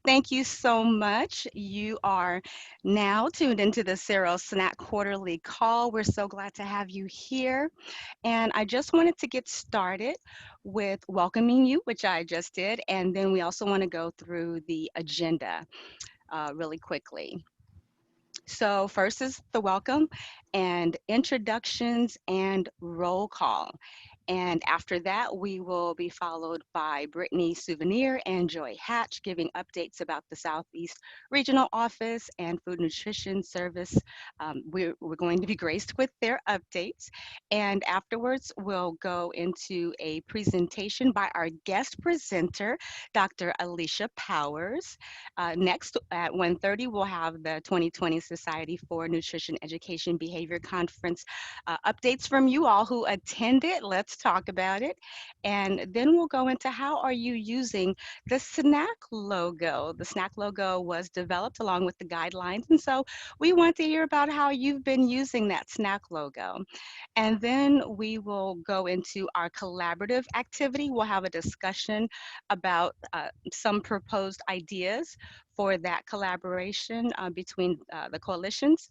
Thank you so much. You are now tuned into the SERO SNAC quarterly call. We're so glad to have you here. And I just wanted to get started with welcoming you, which I just did. And then we also want to go through the agenda really quickly. So, first is the welcome and introductions and roll call. And after that, we will be followed by Brittany Souvenir and Joy Hatch giving updates about the Southeast Regional Office and Food Nutrition Service. We're going to be graced with their updates. And afterwards, we'll go into a presentation by our guest presenter, Dr. Alicia Powers. Next at 1:30, we'll have the 2020 Society for Nutrition Education Behavior Conference updates from you all who attended. Let's talk about it. And then we'll go into how are you using the SNAC logo. The SNAC logo was developed along with the guidelines. And so we want to hear about how you've been using that SNAC logo. And then we will go into our collaborative activity. We'll have a discussion about some proposed ideas for that collaboration between the coalitions.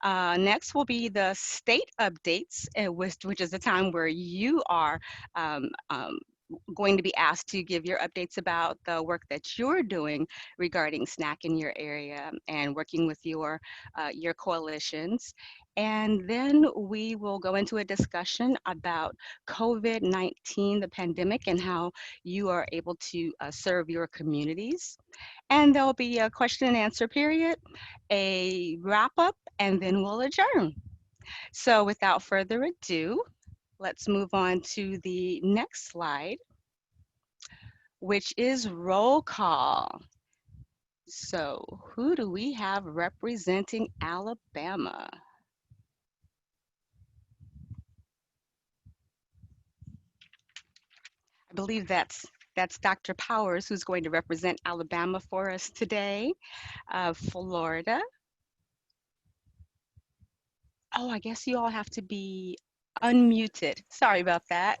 Next will be the state updates, which is the time where you are going to be asked to give your updates about the work that you're doing regarding SNAC in your area and working with your coalitions. And then we will go into a discussion about COVID-19, the pandemic, and how you are able to serve your communities. And there'll be a question and answer period, a wrap up, and then we'll adjourn. So without further ado, let's move on to the next slide, which is roll call. So who do we have representing Alabama? I believe that's Dr. Powers who's going to represent Alabama for us today. Florida. Oh, I guess you all have to be unmuted. Sorry about that.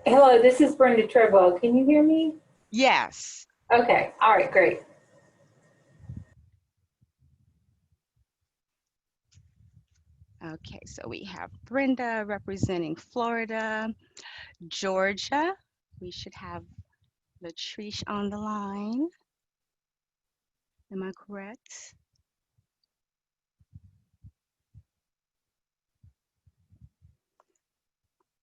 Hello, this is Brenda Treadwell. Can you hear me? Yes. Okay, all right, great. Okay, so we have Brenda representing Florida, Georgia. We should have Latrice on the line. Am I correct?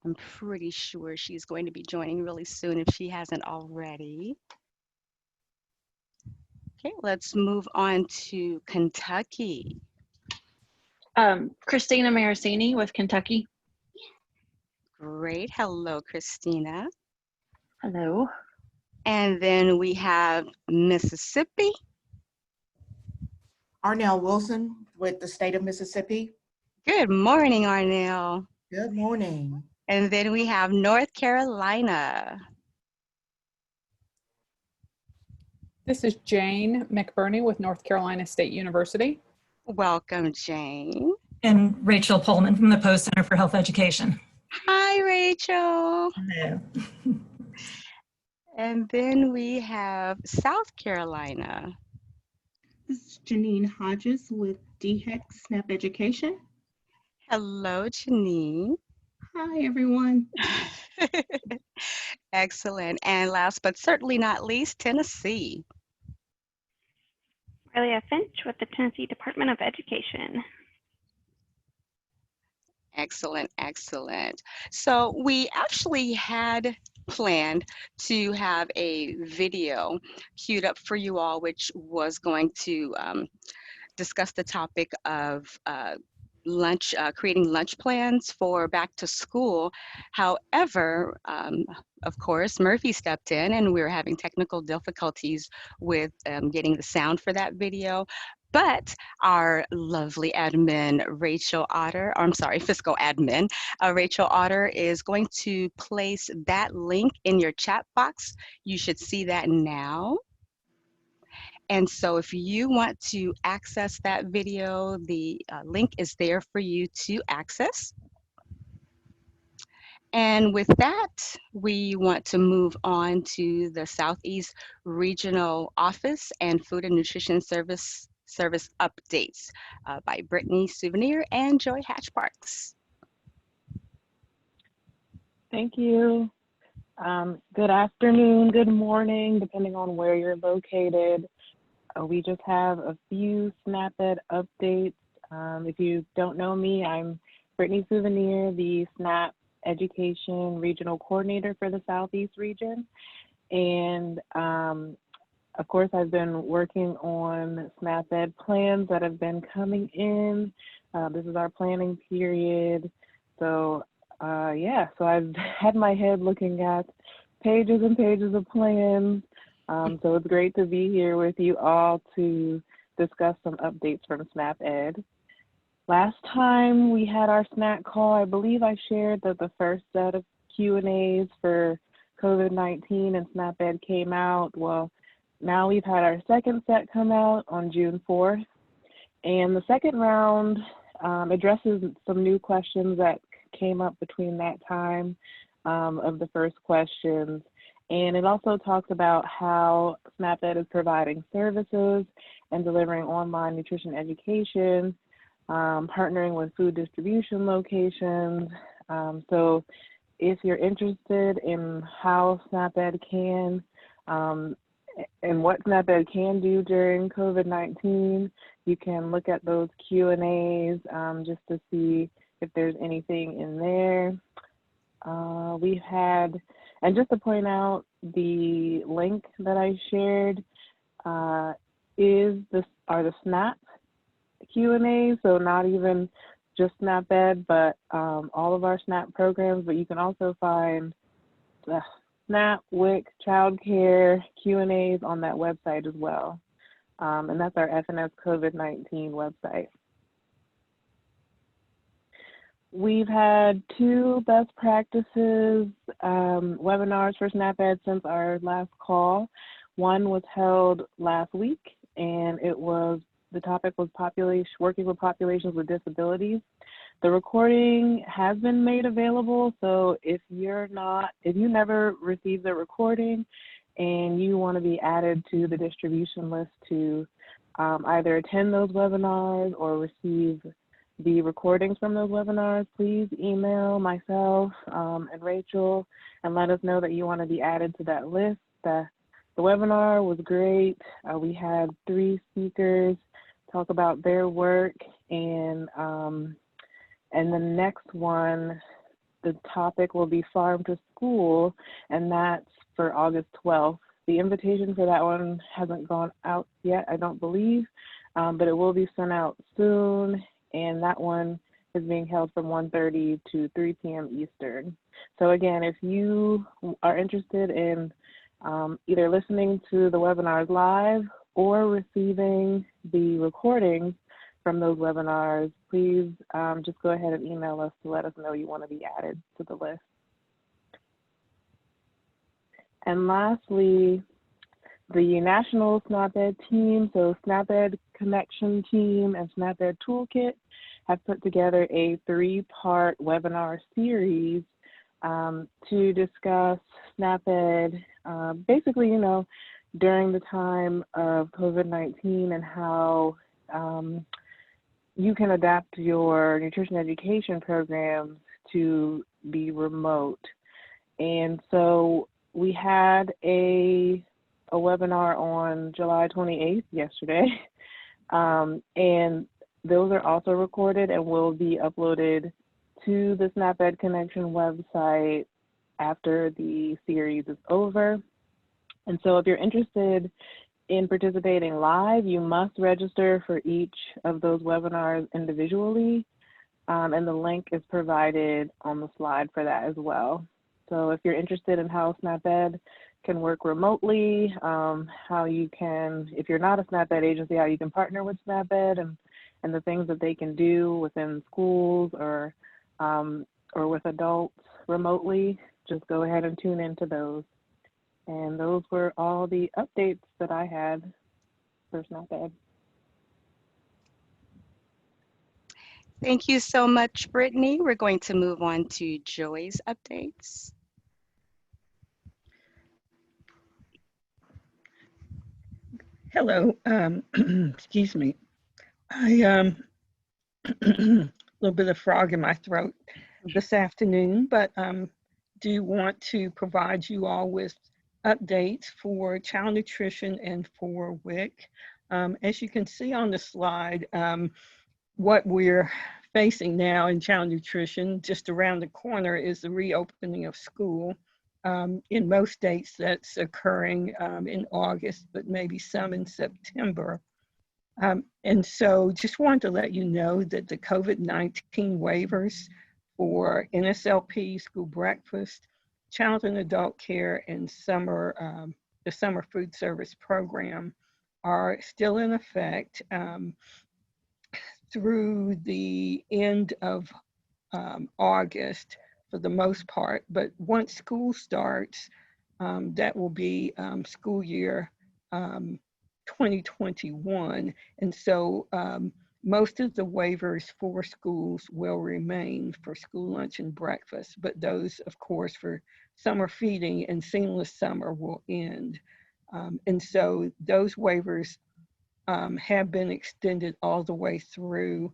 I'm pretty sure she's going to be joining really soon if she hasn't already. Okay, let's move on to Kentucky. Christina Marasini with Kentucky. Great. Hello, Christina. Hello. And then we have Mississippi. Arnell Wilson with the state of Mississippi. Good morning, Arnell. Good morning. And then we have North Carolina. This is Jane McBurney with North Carolina State University. Welcome, Jane. And Rachel Pullman from the Post Center for Health Education. Hi, Rachel. Hello. And then we have South Carolina. This is Janine Hodges with DHEC SNAP Education. Hello, Janine. Hi, everyone. Excellent. And last but certainly not least, Tennessee. Aurelia Finch with the Tennessee Department of Education. Excellent, excellent. So we actually had planned to have a video queued up for you all, which was going to discuss the topic of creating lunch plans for back to school. However, of course, Murphy stepped in and we were having technical difficulties with getting the sound for that video. But our lovely admin, Rachel Otter, or I'm sorry, fiscal admin, Rachel Otter is going to place that link in your chat box. You should see that now. And so if you want to access that video, the link is there for you to access. And with that, we want to move on to the Southeast Regional Office and Food and Nutrition Service updates by Brittany Souvenir and Joy Hatch Parks. Thank you. Good afternoon, good morning, depending on where you're located. We just have a few SNAP-Ed updates. If you don't know me, I'm Brittany Souvenir, the SNAP Education Regional Coordinator for the Southeast region. And of course, I've been working on SNAP-Ed plans that have been coming in. This is our planning period. So so I've had my head looking at pages and pages of plans. So it's great to be here with you all to discuss some updates from SNAP-Ed. Last time we had our SNAC call, I believe I shared that the first set of Q&As for COVID-19 and SNAP-Ed came out. Well, now we've had our second set come out on June 4th. And the second round addresses some new questions that came up between that time of the first questions. And it also talks about how SNAP-Ed is providing services and delivering online nutrition education, partnering with food distribution locations. So if you're interested in how SNAP-Ed can and what SNAP-Ed can do during COVID-19, you can look at those Q&As just to see if there's anything in there. We've had, and just to point out, the link that I shared are the SNAP Q&A, so not even just SNAP-Ed, but all of our SNAP programs, but you can also find the SNAP, WIC, childcare Q&As on that website as well. And that's our FNS COVID-19 website. We've had 2 best practices webinars for SNAP-Ed since our last call. One was held last week, and the topic was working with populations with disabilities. The recording has been made available, so if you never received the recording and you want to be added to the distribution list to either attend those webinars or receive the recordings from those webinars, please email myself and Rachel and let us know that you want to be added to that list. The webinar was great. We had 3 speakers talk about their work, and the next one, the topic will be Farm to School, and that's for August 12th. The invitation for that one hasn't gone out yet, I don't believe, but it will be sent out soon. And that one is being held from 1:30 to 3 p.m. Eastern. So again, if you are interested in either listening to the webinars live or receiving the recordings from those webinars, please just go ahead and email us to let us know you want to be added to the list. And lastly, the National SNAP-Ed team, so SNAP-Ed Connection Team and SNAP-Ed Toolkit, have put together a 3-part webinar series to discuss SNAP-Ed, basically, during the time of COVID-19 and how you can adapt your nutrition education programs to be remote. And so we had a webinar on July 28th, yesterday, and those are also recorded and will be uploaded to the SNAP-Ed Connection website after the series is over. And so if you're interested in participating live, you must register for each of those webinars individually, and the link is provided on the slide for that as well. So if you're interested in how SNAP-Ed can work remotely, how you can, if you're not a SNAP-Ed agency, how you can partner with SNAP-Ed and the things that they can do within schools or with adults remotely, just go ahead and tune into those. And those were all the updates that I had for SNAP-Ed. Thank you so much, Brittany. We're going to move on to Joy's updates. Hello, excuse me. I a little bit of frog in my throat this afternoon, but do want to provide you all with updates for child nutrition and for WIC. As you can see on the slide, what we're facing now in child nutrition, just around the corner, is the reopening of school. In most states, that's occurring in August, but maybe some in September. And so just wanted to let you know that the COVID-19 waivers for NSLP, school breakfast, child and adult care, and the summer food service program are still in effect through the end of August for the most part. But once school starts, that will be school year 2021. And so most of the waivers for schools will remain for school lunch and breakfast, but those, of course, for summer feeding and seamless summer will end. And so those waivers have been extended all the way through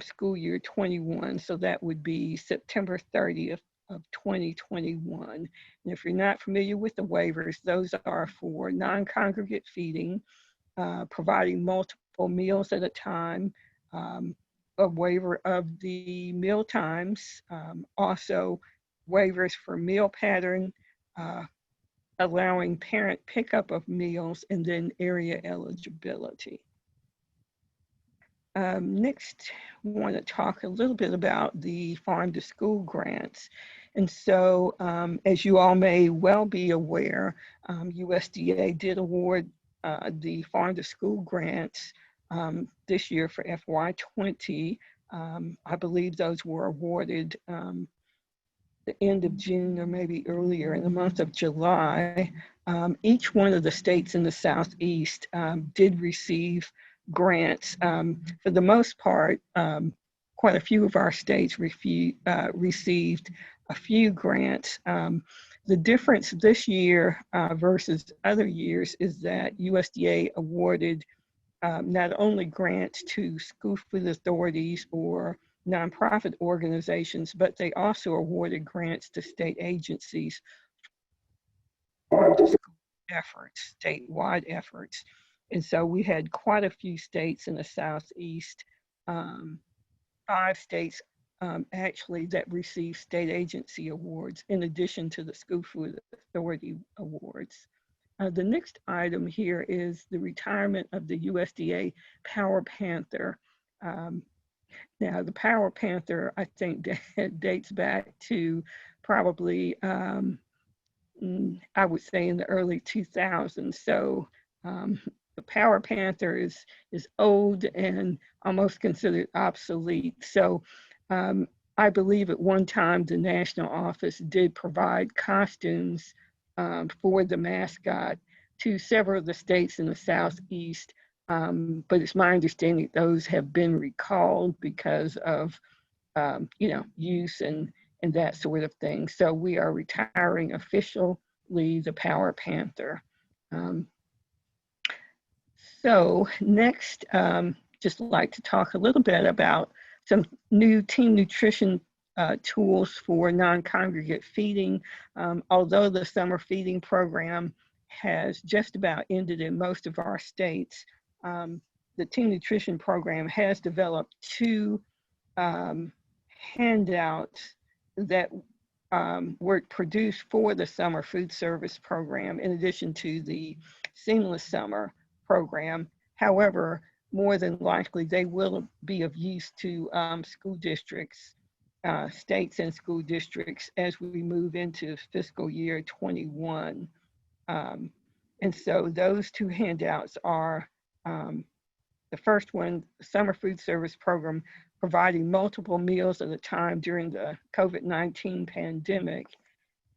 school year 21. So that would be September 30th of 2021. And if you're not familiar with the waivers, those are for non-congregate feeding, providing multiple meals at a time, a waiver of the meal times, also waivers for meal pattern, allowing parent pickup of meals, and then area eligibility. Next, we want to talk a little bit about the farm to school grants. And so, as you all may well be aware, USDA did award the farm to school grants this year for FY20. I believe those were awarded the end of June or maybe earlier in the month of July. Each one of the states in the Southeast did receive grants. For the most part, quite a few of our states received a few grants. The difference this year versus other years is that USDA awarded not only grants to school food authorities or nonprofit organizations, but they also awarded grants to state agencies for efforts, statewide efforts. And so we had quite a few states in the Southeast, 5 states actually that received state agency awards in addition to the school food authority awards. The next item here is the retirement of the USDA Power Panther. Now, the Power Panther, I think, dates back to probably, I would say, in the early 2000s. So the Power Panther is old and almost considered obsolete. So I believe at one time the national office did provide costumes for the mascot to several of the states in the Southeast. But it's my understanding those have been recalled because of, use and that sort of thing. So we are retiring officially the Power Panther. So next, just like to talk a little bit about some new team nutrition tools for non-congregate feeding. Although the summer feeding program has just about ended in most of our states, the team nutrition program has developed 2 handouts that were produced for the summer food service program in addition to the seamless summer program. However, more than likely they will be of use to school districts, states and school districts as we move into fiscal year 21. And so those 2 handouts are the first one, the Summer Food Service Program, providing multiple meals at a time during the COVID-19 pandemic.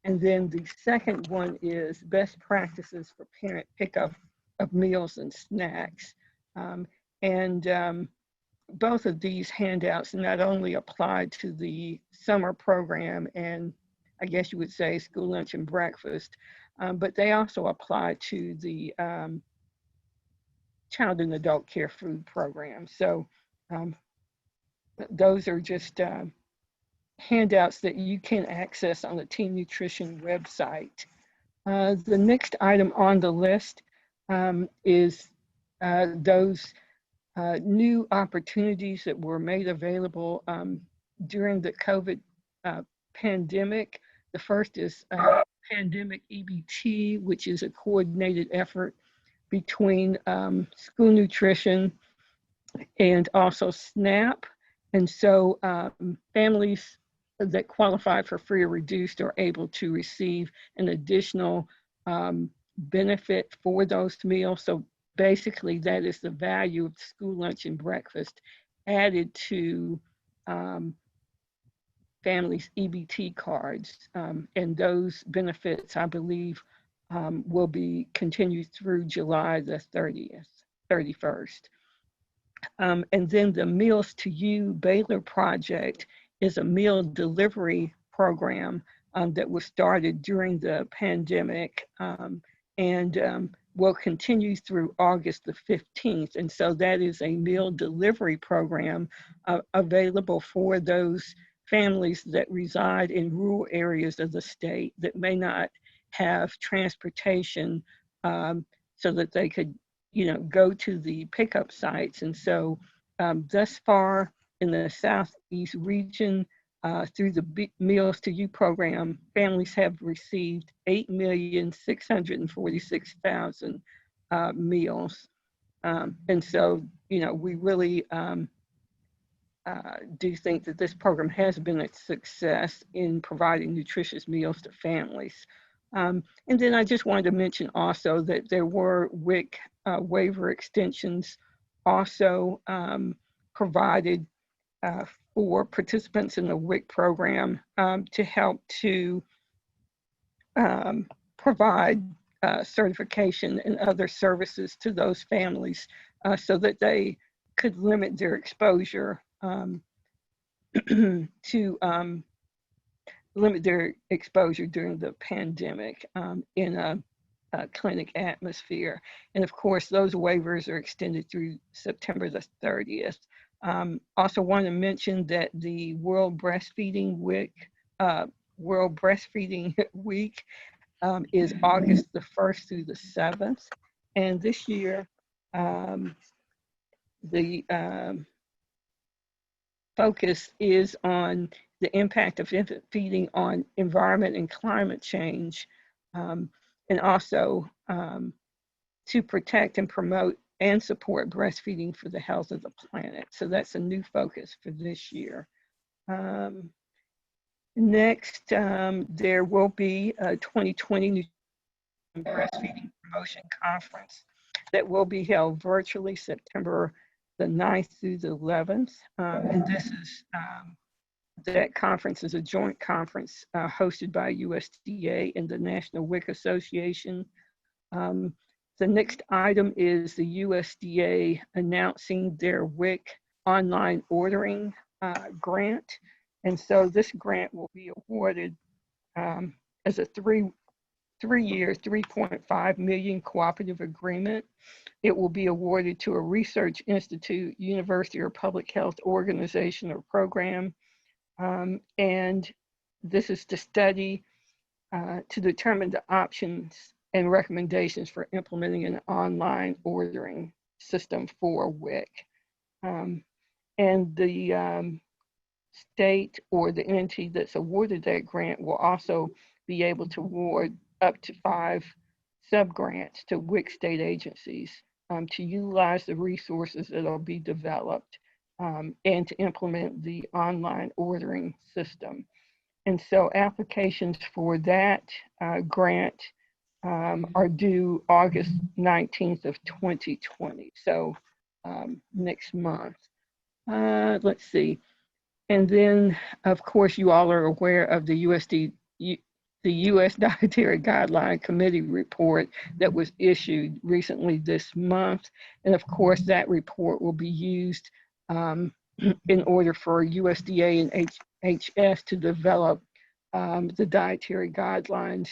And then the second one is best practices for parent pickup of meals and snacks. both of these handouts not only apply to the summer program and I guess you would say school lunch and breakfast, but they also apply to the child and adult care food program. So those are just handouts that you can access on the Teen Nutrition website. The next item on the list is those new opportunities that were made available during the COVID pandemic. The first is Pandemic EBT, which is a coordinated effort between school nutrition and also SNAP. And so families that qualify for free or reduced are able to receive an additional benefit for those meals. So basically that is the value of school lunch and breakfast added to families' EBT cards. And those benefits, I believe, will be continued through July the 31st. And then the Meals to You Baylor Project is a meal delivery program that was started during the pandemic and will continue through August the 15th. And so that is a meal delivery program available for those families that reside in rural areas of the state that may not have transportation so that they could, go to the pickup sites. And so thus far in the Southeast region, through the Meals to You program, families have received 8,646,000 meals. And so, we really do think that this program has been a success in providing nutritious meals to families. And then I just wanted to mention also that there were WIC waiver extensions also provided for participants in the WIC program to help to provide certification and other services to those families so that they could limit their exposure to limit their exposure during the pandemic in a clinic atmosphere. And of course, those waivers are extended through September the 30th. Also want to mention that the World Breastfeeding Week is August the 1st through the 7th. And this year, the focus is on the impact of infant feeding on environment and climate change, and also to protect and promote and support breastfeeding for the health of the planet. So that's a new focus for this year. Next, there will be a 2020 Breastfeeding Promotion Conference that will be held virtually September the 9th through the 11th. And this is, that conference is a joint conference hosted by USDA and the National WIC Association. The next item is the USDA announcing their WIC online ordering grant. And so this grant will be awarded as a three-year, $3.5 million cooperative agreement. It will be awarded to a research institute, university, or public health organization or program. And this is to study to determine the options and recommendations for implementing an online ordering system for WIC. And the state or the entity that's awarded that grant will also be able to award up to 5 sub-grants to WIC state agencies to utilize the resources that will be developed and to implement the online ordering system. And so applications for that grant are due August 19th of 2020, so next month. Let's see. And then, of course, you all are aware of the the U.S. Dietary Guideline Committee report that was issued recently this month. And of course, that report will be used in order for USDA and HHS to develop the dietary guidelines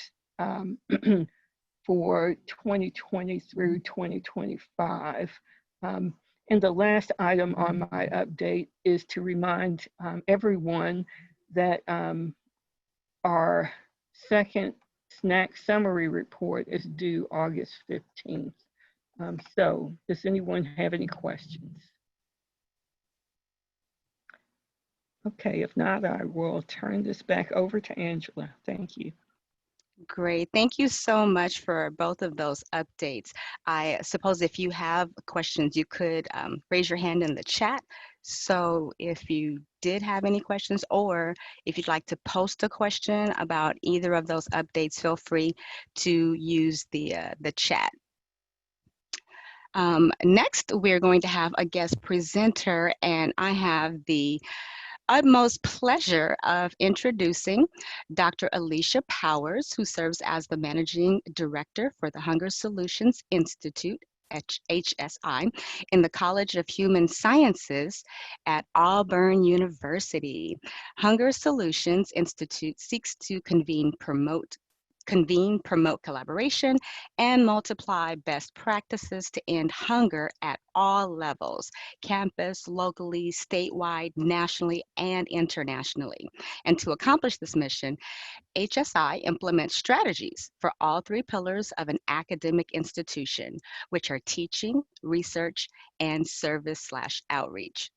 for 2020 through 2025. And the last item on my update is to remind everyone that our second SNAC summary report is due August 15th. So does anyone have any questions? Okay, if not, I will turn this back over to Angela. Thank you. Great. Thank you so much for both of those updates. I suppose if you have questions, you could raise your hand in the chat. So if you did have any questions, or if you'd like to post a question about either of those updates, feel free to use the chat. Next, we're going to have a guest presenter, and I have the utmost pleasure of introducing Dr. Alicia Powers, who serves as the Managing Director for the Hunger Solutions Institute, HSI, in the College of Human Sciences at Auburn University. Hunger Solutions Institute seeks to convene, promote collaboration, and multiply best practices to end hunger at all levels, campus, locally, statewide, nationally, and internationally. And to accomplish this mission, HSI implements strategies for all three pillars of an academic institution, which are teaching, research, and service/outreach.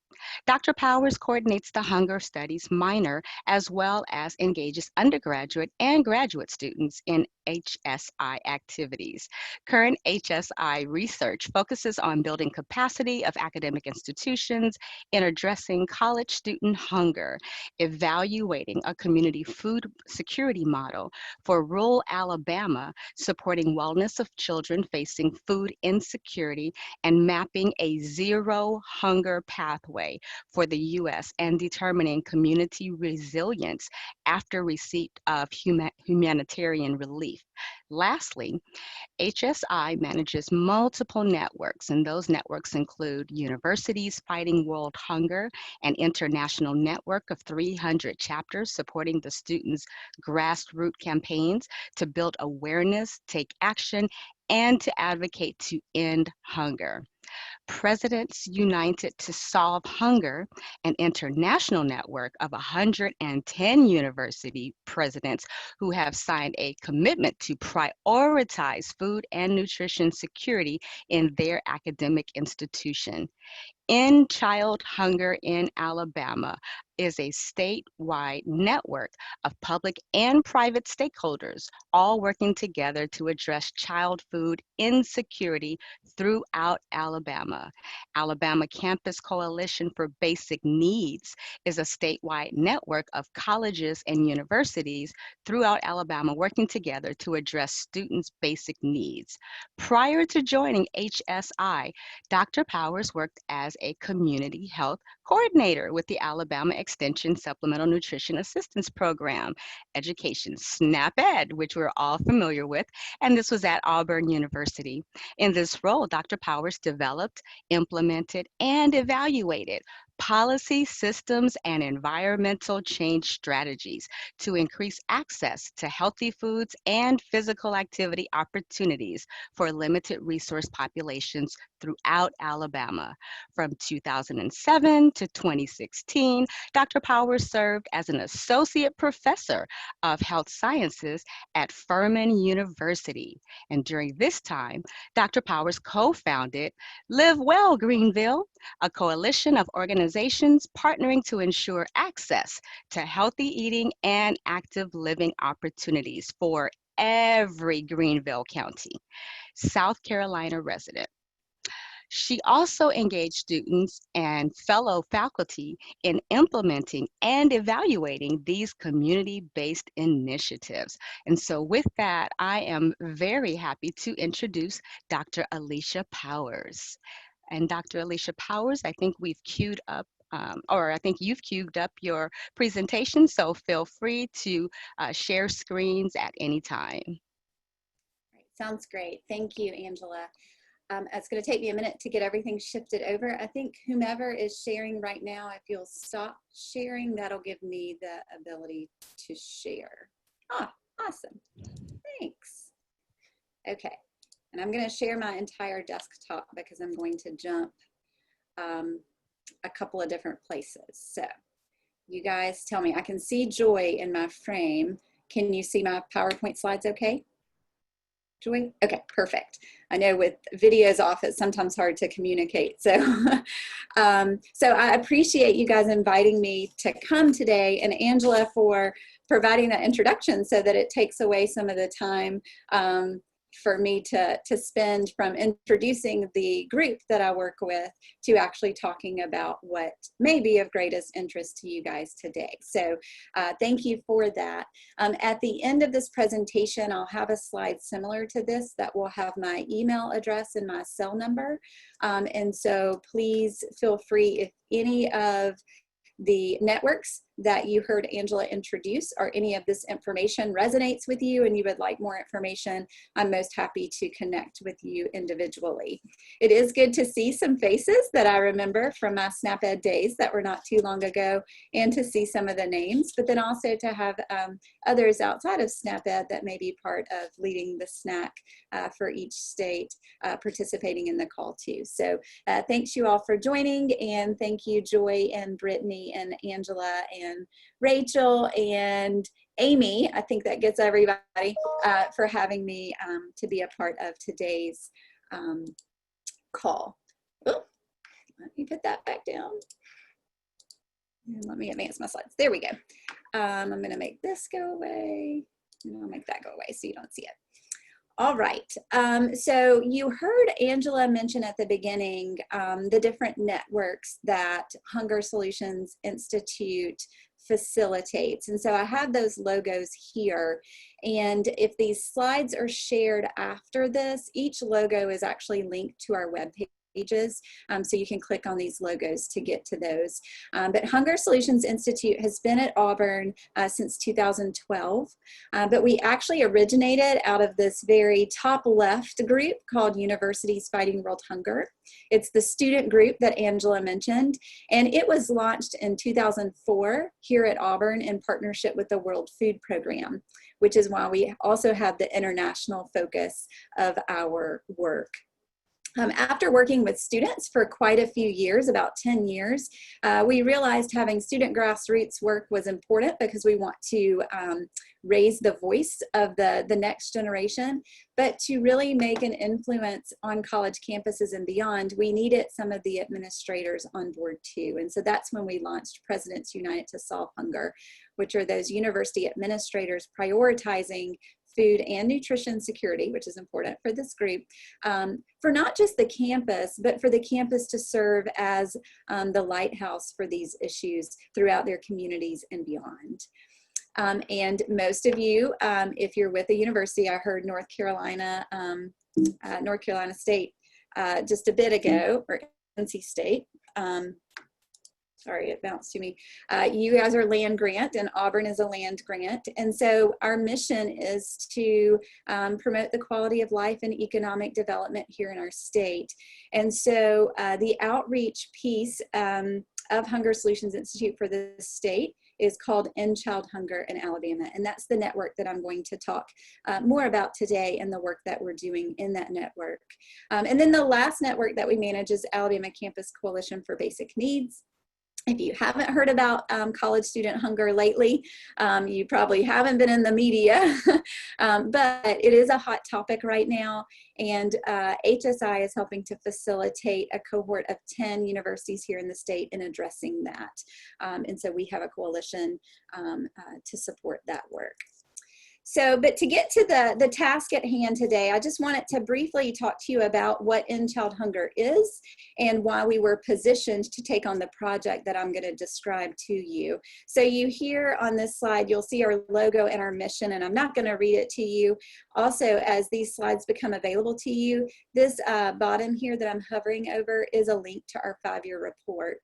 Dr. Powers coordinates the Hunger Studies minor as well as engages undergraduate and graduate students in HSI activities. Current HSI research focuses on building capacity of academic institutions in addressing college student hunger, evaluating a community food security model for rural Alabama, supporting wellness of children facing food insecurity, and mapping a zero hunger pathway for the U.S. and determining community resilience after receipt of humanitarian relief. Lastly, HSI manages multiple networks, and those networks include Universities Fighting World Hunger, an international network of 300 chapters supporting the students' grassroots campaigns to build awareness, take action, and to advocate to end hunger. Presidents United to Solve Hunger, an international network of 110 university presidents who have signed a commitment to prioritize food and nutrition security in their academic institution. End Child Hunger in Alabama is a statewide network of public and private stakeholders, all working together to address child food insecurity throughout Alabama. Alabama Campus Coalition for Basic Needs is a statewide network of colleges and universities throughout Alabama working together to address students' basic needs. Prior to joining HSI, Dr. Powers worked as a community health coordinator with the Alabama Extension Supplemental Nutrition Assistance Program, Education SNAP-Ed, which we're all familiar with, and this was at Auburn University. In this role, Dr. Powers developed, implemented, and evaluated policy, systems, and environmental change strategies to increase access to healthy foods and physical activity opportunities for limited resource populations throughout Alabama. From 2007 to 2016, Dr. Powers served as an associate professor of health sciences at Furman University. And during this time, Dr. Powers co-founded Live Well Greenville, a coalition of organizations partnering to ensure access to healthy eating and active living opportunities for every Greenville County, South Carolina resident. She also engaged students and fellow faculty in implementing and evaluating these community-based initiatives. And so with that, I am very happy to introduce Dr. Alicia Powers. And Dr. Alicia Powers, I think we've queued up or I think you've queued up your presentation, so feel free to share screens at any time. Sounds great. Thank you, Angela. It's going to take me a minute to get everything shifted over. I think whomever is sharing right now, if you'll stop sharing, that'll give me the ability to share. Ah, awesome. Thanks. Okay. And I'm going to share my entire desktop because I'm going to jump a couple of different places. So you guys tell me, I can see Joy in my frame. Can you see my PowerPoint slides okay? Joy? Okay, perfect. I know with videos off, it's sometimes hard to communicate. So, so I appreciate you guys inviting me to come today, and Angela for providing that introduction so that it takes away some of the time for me to spend from introducing the group that I work with to actually talking about what may be of greatest interest to you guys today. So thank you for that. At the end of this presentation, I'll have a slide similar to this that will have my email address and my cell number. And so please feel free, if any of the networks that you heard Angela introduce or any of this information resonates with you and you would like more information, I'm most happy to connect with you individually. It is good to see some faces that I remember from my SNAP-Ed days that were not too long ago, and to see some of the names, but then also to have others outside of SNAP-Ed that may be part of leading the SNAC for each state participating in the call too. So thanks you all for joining, and thank you Joy and Brittany and Angela and Rachel and Amy, I think that gets everybody, for having me to be a part of today's call. Oh, let me put that back down. And let me advance my slides. There we go. I'm going to make this go away, and I'll make that go away so you don't see it. All right, so you heard Angela mention at the beginning the different networks that Hunger Solutions Institute facilitates. And so I have those logos here. And if these slides are shared after this, each logo is actually linked to our webpage. So you can click on these logos to get to those. But Hunger Solutions Institute has been at Auburn since 2012, but we actually originated out of this very top left group called Universities Fighting World Hunger. It's the student group that Angela mentioned, and it was launched in 2004 here at Auburn in partnership with the World Food Program, which is why we also have the international focus of our work. After working with students for quite a few years, about 10 years, we realized having student grassroots work was important because we want to raise the voice of the next generation, but to really make an influence on college campuses and beyond, we needed some of the administrators on board too. And so that's when we launched Presidents United to Solve Hunger, which are those university administrators prioritizing food and nutrition security, which is important for this group, for not just the campus, but for the campus to serve as the lighthouse for these issues throughout their communities and beyond. And most of you, if you're with a university, I heard North Carolina State just a bit ago, or NC State. Sorry, it bounced to me. You guys are land grant, and Auburn is a land grant. And so our mission is to promote the quality of life and economic development here in our state. And so the outreach piece of Hunger Solutions Institute for the state is called End Child Hunger in Alabama. And that's the network that I'm going to talk more about today, and the work that we're doing in that network. And then the last network that we manage is Alabama Campus Coalition for Basic Needs. If you haven't heard about college student hunger lately, you probably haven't been in the media, but it is a hot topic right now, and HSI is helping to facilitate a cohort of 10 universities here in the state in addressing that. And so we have a coalition to support that work. So, but to get to the task at hand today, I just wanted to briefly talk to you about what End Child Hunger is and why we were positioned to take on the project that I'm going to describe to you. So you hear on this slide, you'll see our logo and our mission, and I'm not going to read it to you. Also, as these slides become available to you, this bottom here that I'm hovering over is a link to our 5-year report.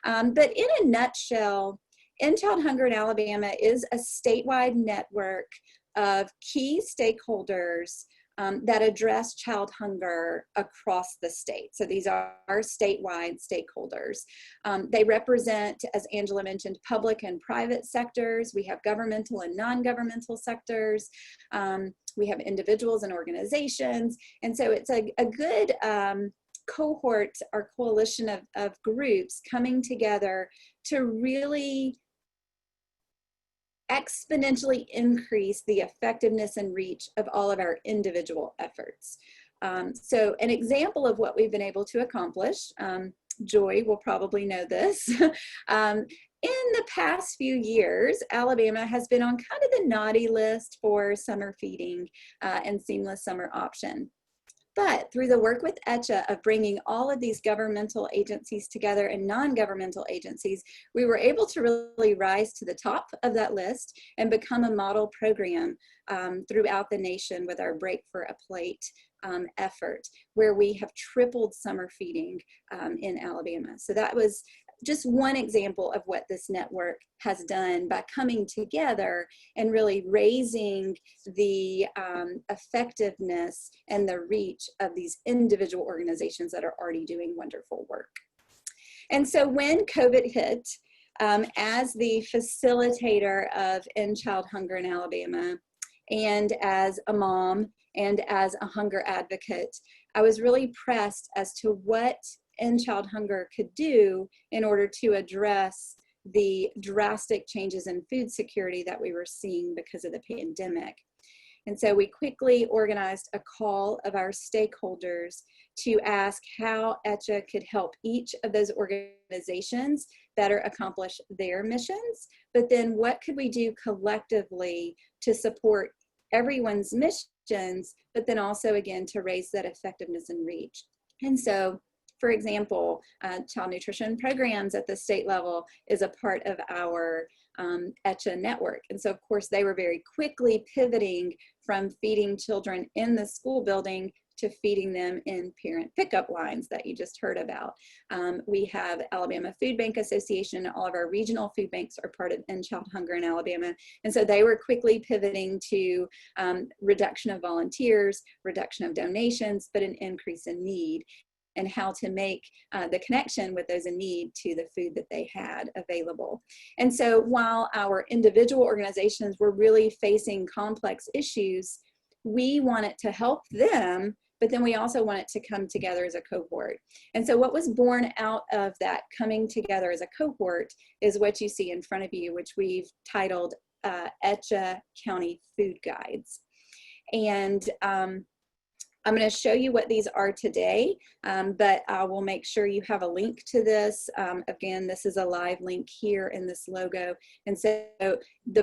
But in a nutshell, End Child Hunger in Alabama is a statewide network of key stakeholders that address child hunger across the state. So these are statewide stakeholders. They represent, as Angela mentioned, public and private sectors. We have governmental and non-governmental sectors. We have individuals and organizations. And so it's a good cohort or coalition of groups coming together to really exponentially increase the effectiveness and reach of all of our individual efforts. So an example of what we've been able to accomplish, Joy will probably know this, in the past few years, Alabama has been on kind of the naughty list for summer feeding and seamless summer option. But through the work with ECHA of bringing all of these governmental agencies together and non-governmental agencies, we were able to really rise to the top of that list and become a model program throughout the nation with our Break for a Plate effort, where we have tripled summer feeding in Alabama. So that was just one example of what this network has done by coming together and really raising the effectiveness and the reach of these individual organizations that are already doing wonderful work. And so when COVID hit, as the facilitator of End Child Hunger in Alabama, and as a mom and as a hunger advocate, I was really pressed as to what End Child Hunger could do in order to address the drastic changes in food security that we were seeing because of the pandemic. And so we quickly organized a call of our stakeholders to ask how ECHA could help each of those organizations better accomplish their missions, but then what could we do collectively to support everyone's missions, but then also again to raise that effectiveness and reach. And so, for example, child nutrition programs at the state level is a part of our ECHA network. And so of course they were very quickly pivoting from feeding children in the school building to feeding them in parent pickup lines that you just heard about. We have Alabama Food Bank Association. All of our regional food banks are part of End Child Hunger in Alabama. And so they were quickly pivoting to reduction of volunteers, reduction of donations, but an increase in need, and how to make the connection with those in need to the food that they had available. And so while our individual organizations were really facing complex issues, we wanted to help them, but then we also wanted to come together as a cohort. And so what was born out of that coming together as a cohort is what you see in front of you, which we've titled ECHA County Food Guides. And I'm going to show you what these are today, but I will make sure you have a link to this. Again, this is a live link here in this logo. And so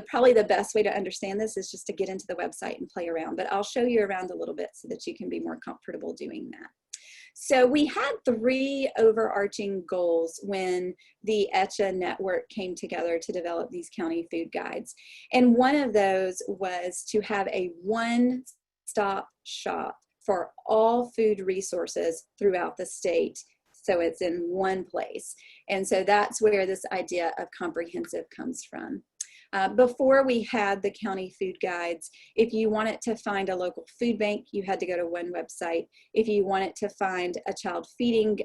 probably the best way to understand this is just to get into the website and play around, but I'll show you around a little bit so that you can be more comfortable doing that. So we had 3 overarching goals when the ECHA network came together to develop these county food guides. And one of those was to have a one-stop shop for all food resources throughout the state. So it's in one place. And so that's where this idea of comprehensive comes from. Before we had the county food guides, if you wanted to find a local food bank, you had to go to one website. If you wanted to find a child feeding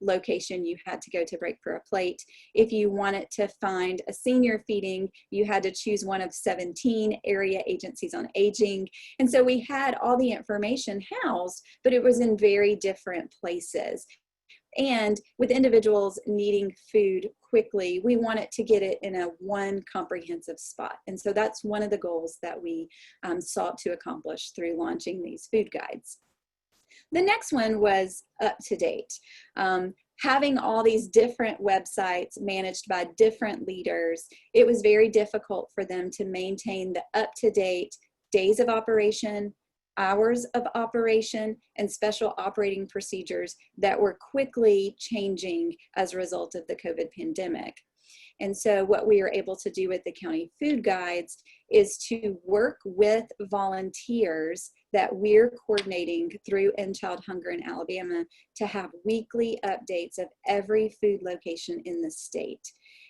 location, you had to go to Break for a Plate. If you wanted to find a senior feeding, you had to choose one of 17 area agencies on aging. And so we had all the information housed, but it was in very different places. And with individuals needing food quickly, we wanted to get it in a one comprehensive spot. And so that's one of the goals that we sought to accomplish through launching these food guides. The next one was up to date. Having all these different websites managed by different leaders, it was very difficult for them to maintain the up-to-date days of operation, hours of operation, and special operating procedures that were quickly changing as a result of the COVID pandemic. And so what we are able to do with the county food guides is to work with volunteers that we're coordinating through End Child Hunger in Alabama to have weekly updates of every food location in the state.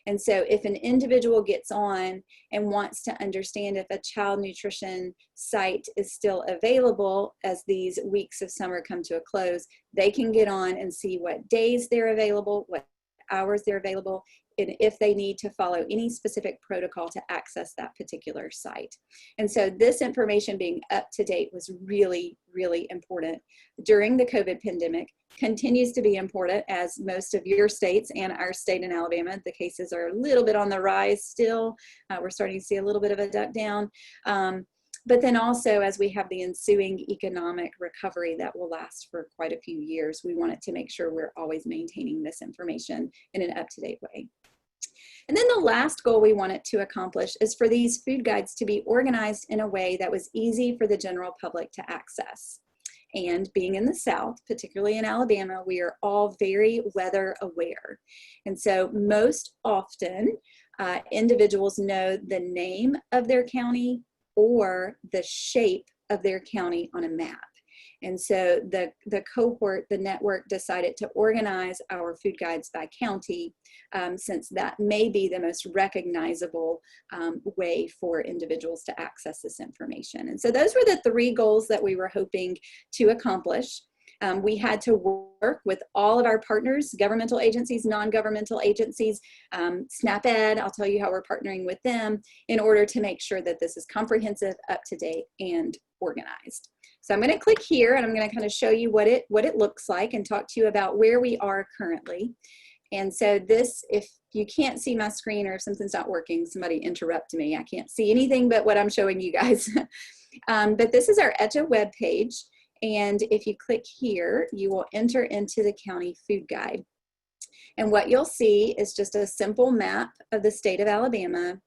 And so if an individual gets on and wants to understand if a child nutrition site is still available as these weeks of summer come to a close, they can get on and see what days they're available, what hours they're available, and if they need to follow any specific protocol to access that particular site. And so this information being up to date was really, really important during the COVID pandemic, continues to be important as most of your states and our state in Alabama, the cases are a little bit on the rise still. We're starting to see a little bit of a duck down. But then also, as we have the ensuing economic recovery that will last for quite a few years, we wanted to make sure we're always maintaining this information in an up-to-date way. And then the last goal we wanted to accomplish is for these food guides to be organized in a way that was easy for the general public to access. And being in the South, particularly in Alabama, we are all very weather aware. And so most often, individuals know the name of their county or the shape of their county on a map. And so the cohort, the network, decided to organize our food guides by county, since that may be the most recognizable way for individuals to access this information. And so those were the 3 goals that we were hoping to accomplish. We had to work with all of our partners, governmental agencies, non-governmental agencies, SNAP-Ed, I'll tell you how we're partnering with them in order to make sure that this is comprehensive, up-to-date, and organized. So I'm going to click here and I'm going to kind of show you what it looks like and talk to you about where we are currently. And so this, if you can't see my screen or if something's not working, somebody interrupt me. I can't see anything but what I'm showing you guys. But this is our ECHA web page. And if you click here, you will enter into the county food guide. And what you'll see is just a simple map of the state of Alabama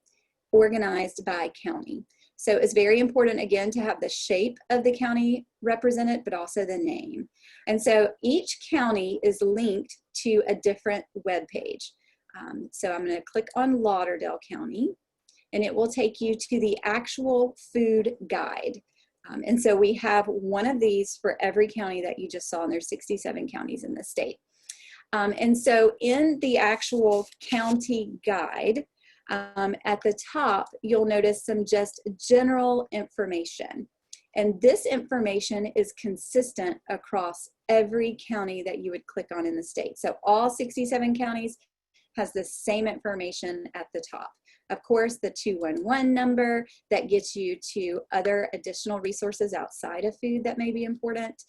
organized by county. So it's very important, again, to have the shape of the county represented, but also the name. And so each county is linked to a different web page. So I'm going to click on Lauderdale County, and it will take you to the actual food guide. And so we have one of these for every county that you just saw, and there's 67 counties in the state. And so in the actual county guide, at the top, you'll notice some just general information. And this information is consistent across every county that you would click on in the state. So all 67 counties has the same information at the top. Of course, the 211 number that gets you to other additional resources outside of food that may be important.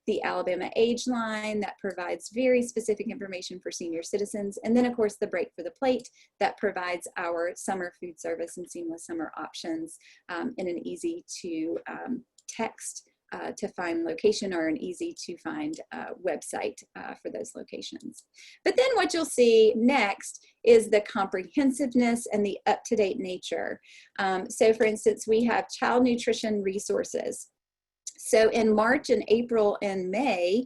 The Alabama Age Line that provides very specific information for senior citizens. And then, of course, the Break for the Plate that provides our summer food service and seamless summer options in an easy to text to find location or an easy to find website for those locations. But then what you'll see next is the comprehensiveness and the up-to-date nature. So for instance, we have child nutrition resources. So in March and April and May,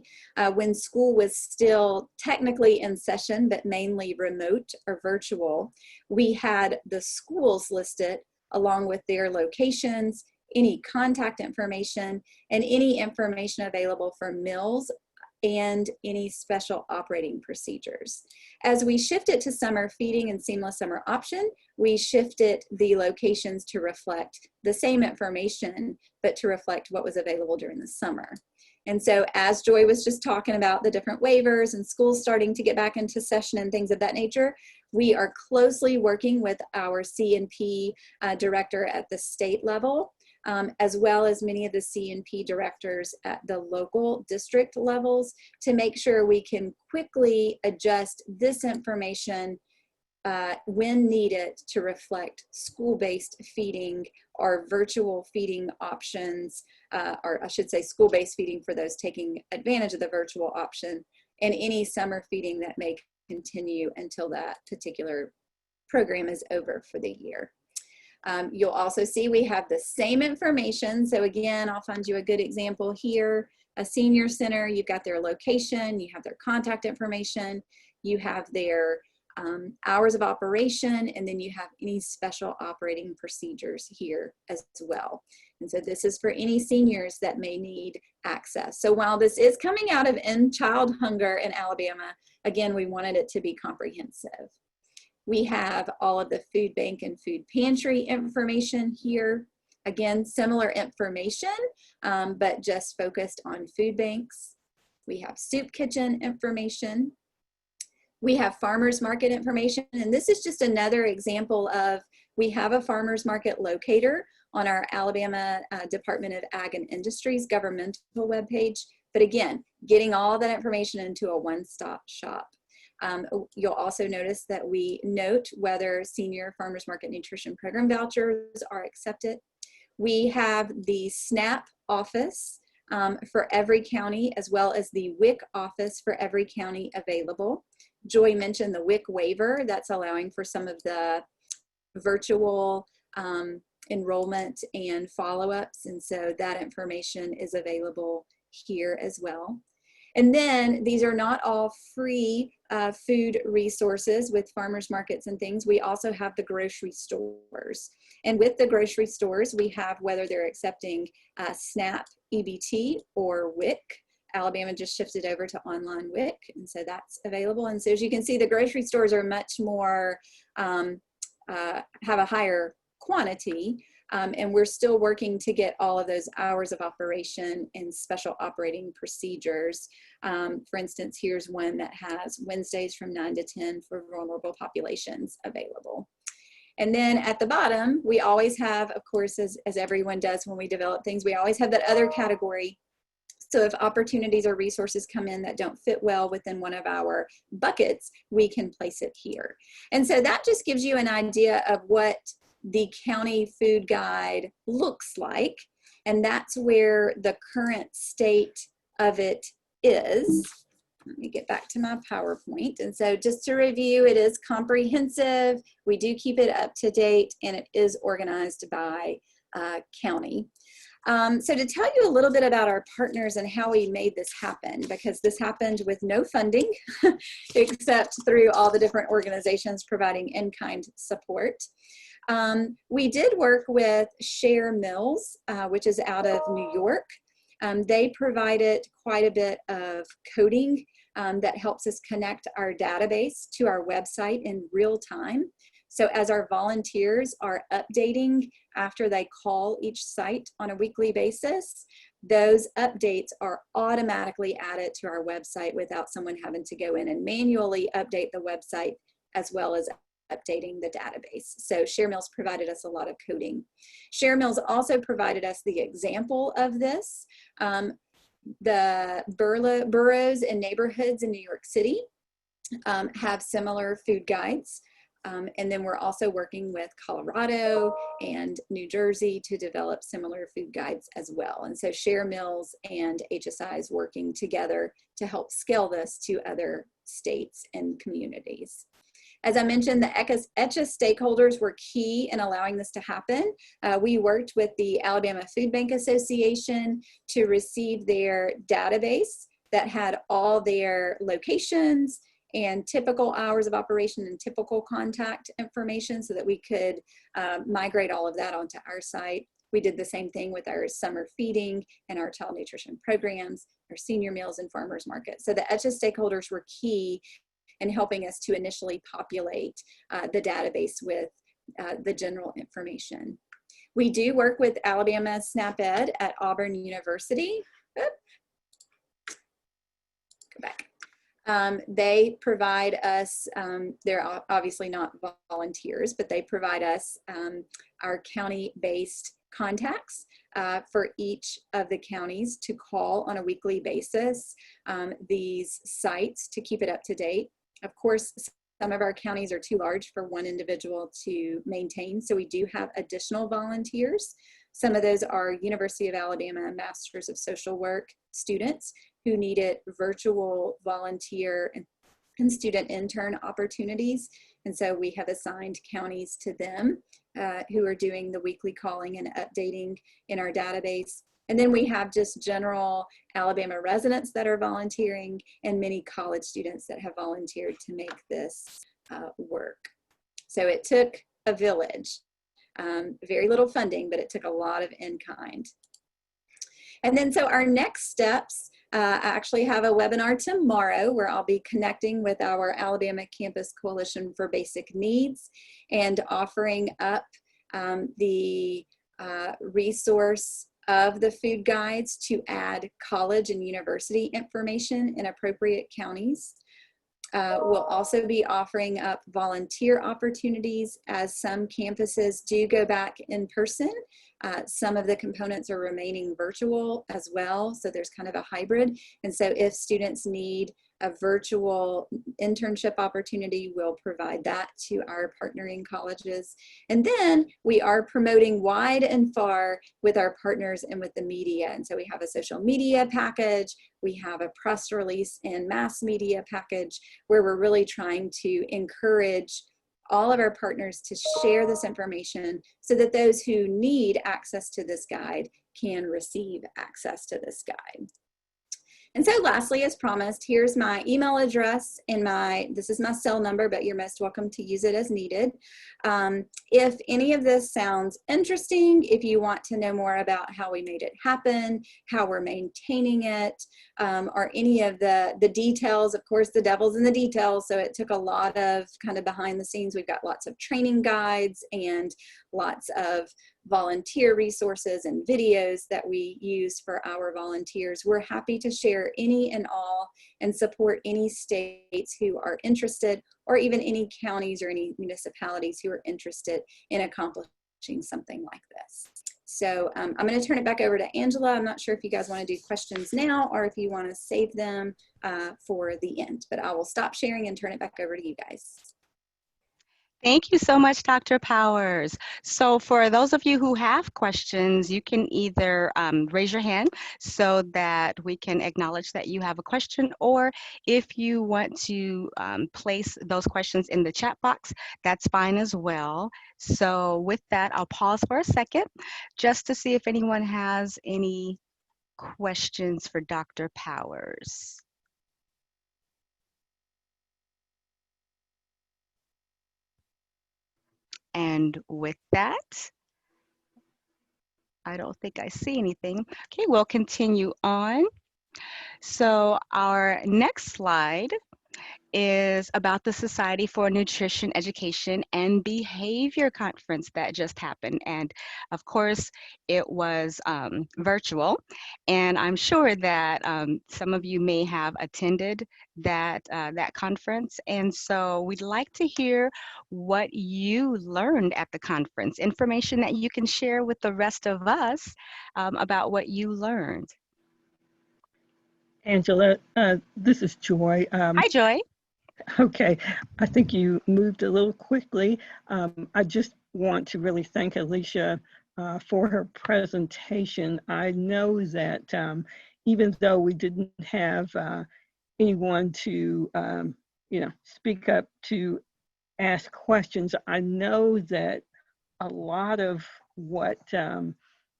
when school was still technically in session, but mainly remote or virtual, we had the schools listed along with their locations, any contact information, and any information available for meals and any special operating procedures. As we shifted to summer feeding and seamless summer option, we shifted the locations to reflect the same information, but to reflect what was available during the summer. And so as Joy was just talking about the different waivers and schools starting to get back into session and things of that nature, we are closely working with our C&P director at the state level, as well as many of the C&P directors at the local district levels to make sure we can quickly adjust this information when needed to reflect school-based feeding or virtual feeding options, or I should say school-based feeding for those taking advantage of the virtual option, and any summer feeding that may continue until that particular program is over for the year. You'll also see we have the same information. So again, I'll find you a good example here. A senior center, you've got their location, you have their contact information, you have their hours of operation, and then you have any special operating procedures here as well. And so this is for any seniors that may need access. So while this is coming out of End Child Hunger in Alabama, again, we wanted it to be comprehensive. We have all of the food bank and food pantry information here. Again, similar information, but just focused on food banks. We have soup kitchen information. We have farmers market information, and this is just another example of, we have a farmers market locator on our Alabama Department of Ag and Industries governmental webpage. But again, getting all that information into a one-stop shop. You'll also notice that we note whether senior farmers market nutrition program vouchers are accepted. We have the SNAP office for every county, as well as the WIC office for every county available. Joy mentioned the WIC waiver. That's allowing for some of the virtual enrollment and follow-ups, and so that information is available here as well. And then these are not all free food resources with farmers markets and things. We also have the grocery stores. And with the grocery stores, we have whether they're accepting SNAP, EBT, or WIC. Alabama just shifted over to online WIC, and so that's available. And so as you can see, the grocery stores are much more, have a higher quantity, and we're still working to get all of those hours of operation and special operating procedures. For instance, here's one that has Wednesdays from 9 to 10 for vulnerable populations available. And then at the bottom, we always have, of course, as everyone does when we develop things, we always have that other category. So if opportunities or resources come in that don't fit well within one of our buckets, we can place it here. And so that just gives you an idea of what the county food guide looks like. And that's where the current state of it is. Let me get back to my PowerPoint. And so just to review, it is comprehensive. We do keep it up to date, and it is organized by county. So to tell you a little bit about our partners and how we made this happen, because this happened with no funding except through all the different organizations providing in-kind support. We did work with Share Mills, which is out of New York. They provided quite a bit of coding that helps us connect our database to our website in real time. So as our volunteers are updating after they call each site on a weekly basis, those updates are automatically added to our website without someone having to go in and manually update the website, as well as updating the database. So Share Mills provided us a lot of coding. Share Mills also provided us the example of this. The boroughs and neighborhoods in New York City have similar food guides. And then we're also working with Colorado and New Jersey to develop similar food guides as well. And so Share Mills and HSI is working together to help scale this to other states and communities. As I mentioned, the ECHA stakeholders were key in allowing this to happen. We worked with the Alabama Food Bank Association to receive their database that had all their locations and typical hours of operation and typical contact information so that we could migrate all of that onto our site. We did the same thing with our summer feeding and our child nutrition programs, our senior meals and farmers market. So the ECHA stakeholders were key in helping us to initially populate the database with the general information. We do work with Alabama SNAP Ed at Auburn University. Go back. They provide us, they're obviously not volunteers, but they provide us our county-based contacts for each of the counties to call on a weekly basis, these sites to keep it up to date. Of course, some of our counties are too large for one individual to maintain, so we do have additional volunteers. Some of those are University of Alabama Masters of Social Work students who needed virtual volunteer and student intern opportunities. And so we have assigned counties to them who are doing the weekly calling and updating in our database. And then we have just general Alabama residents that are volunteering and many college students that have volunteered to make this work. So it took a village, very little funding, but it took a lot of in-kind. And then so our next steps I actually have a webinar tomorrow where I'll be connecting with our Alabama Campus Coalition for Basic Needs and offering up the resource of the food guides to add college and university information in appropriate counties. We'll also be offering up volunteer opportunities as some campuses do go back in person. Some of the components are remaining virtual as well, so there's kind of a hybrid. And so if students need a virtual internship opportunity, we'll provide that to our partnering colleges. And then we are promoting wide and far with our partners and with the media. And so we have a social media package, we have a press release and mass media package where we're really trying to encourage all of our partners to share this information so that those who need access to this guide can receive access to this guide. And so lastly, as promised, here's my email address and this is my cell number, but you're most welcome to use it as needed. If any of this sounds interesting, if you want to know more about how we made it happen, how we're maintaining it, or any of the details, of course, the devil's in the details. So it took a lot of kind of behind the scenes. We've got lots of training guides and lots of volunteer resources and videos that we use for our volunteers. We're happy to share any and all and support any states who are interested, or even any counties or any municipalities who are interested in accomplishing something like this. So I'm going to turn it back over to Angela. I'm not sure if you guys want to do questions now or if you want to save them for the end, but I will stop sharing and turn it back over to you guys. Thank you so much, Dr. Powers. So for those of you who have questions, you can either raise your hand so that we can acknowledge that you have a question, or if you want to place those questions in the chat box, that's fine as well. So with that, I'll pause for a second just to see if anyone has any questions for Dr. Powers. And with that, I don't think I see anything. Okay, we'll continue on. So our next slide is about the Society for Nutrition Education and Behavior Conference that just happened. And of course, it was virtual. And I'm sure that some of you may have attended that conference. And so we'd like to hear what you learned at the conference, information that you can share with the rest of us about what you learned. Angela, this is Joy. Hi, Joy. Okay, I think you moved a little quickly. I just want to really thank Alicia for her presentation. I know that even though we didn't have anyone to, speak up to ask questions, I know that a lot of what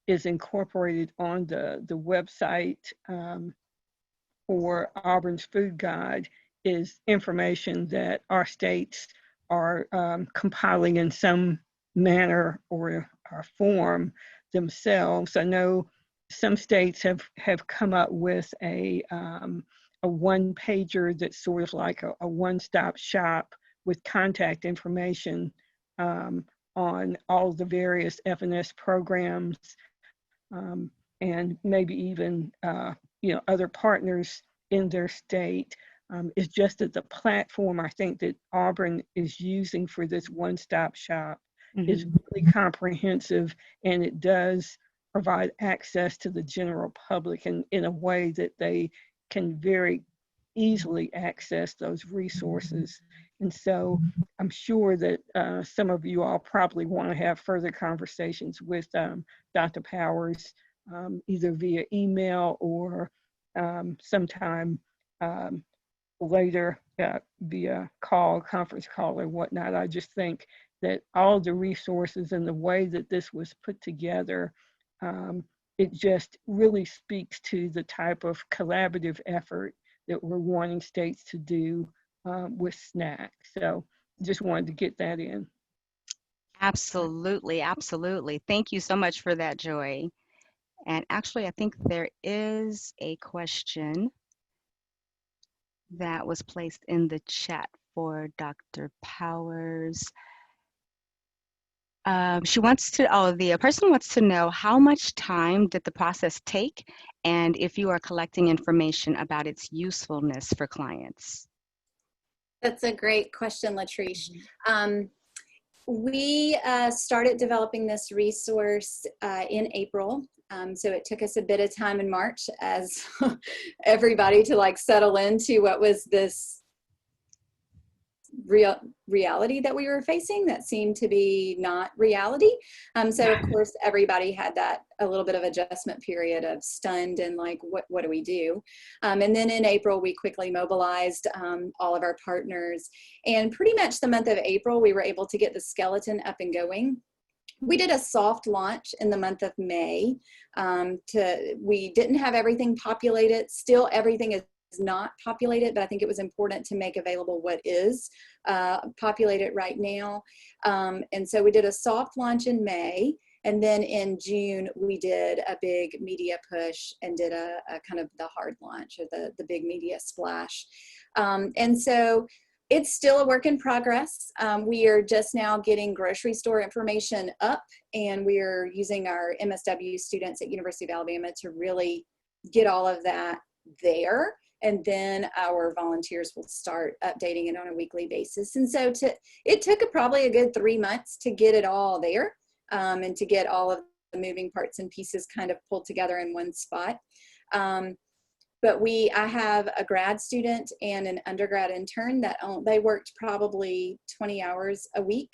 is incorporated on the website for Auburn's Food Guide is information that our states are compiling in some manner or form themselves. I know some states have come up with a one-pager that's sort of like a one-stop shop with contact information on all the various FNS programs and maybe even other partners in their state. It's just that the platform I think that Auburn is using for this one-stop shop is really comprehensive, and it does provide access to the general public in a way that they can very easily access those resources. And so I'm sure that some of you all probably want to have further conversations with Dr. Powers, either via email or sometime later via conference call or whatnot. I just think that all the resources and the way that this was put together, it just really speaks to the type of collaborative effort that we're wanting states to do with SNAC. So just wanted to get that in. Absolutely, absolutely. Thank you so much for that, Joy. And actually, I think there is a question that was placed in the chat for Dr. Powers. She wants to, the person wants to know how much time did the process take and if you are collecting information about its usefulness for clients. That's a great question, Latrice. We started developing this resource in April. So it took us a bit of time in March as everybody to like settle into what was this reality that we were facing that seemed to be not reality. So of course everybody had that a little bit of adjustment period of stunned and like what do we do? And then in April we quickly mobilized all of our partners, and pretty much the month of April we were able to get the skeleton up and going. We did a soft launch in the month of May. We didn't have everything populated. Still everything is not populated, but I think it was important to make available what is populated right now. And so we did a soft launch in May, and then in June we did a big media push and did a kind of the hard launch, or the big media splash. And so it's still a work in progress. We are just now getting grocery store information up, and we are using our MSW students at University of Alabama to really get all of that there. And then our volunteers will start updating it on a weekly basis. And so it took probably a good 3 months to get it all there, and to get all of the moving parts and pieces kind of pulled together in one spot. But I have a grad student and an undergrad intern that they worked probably 20 hours a week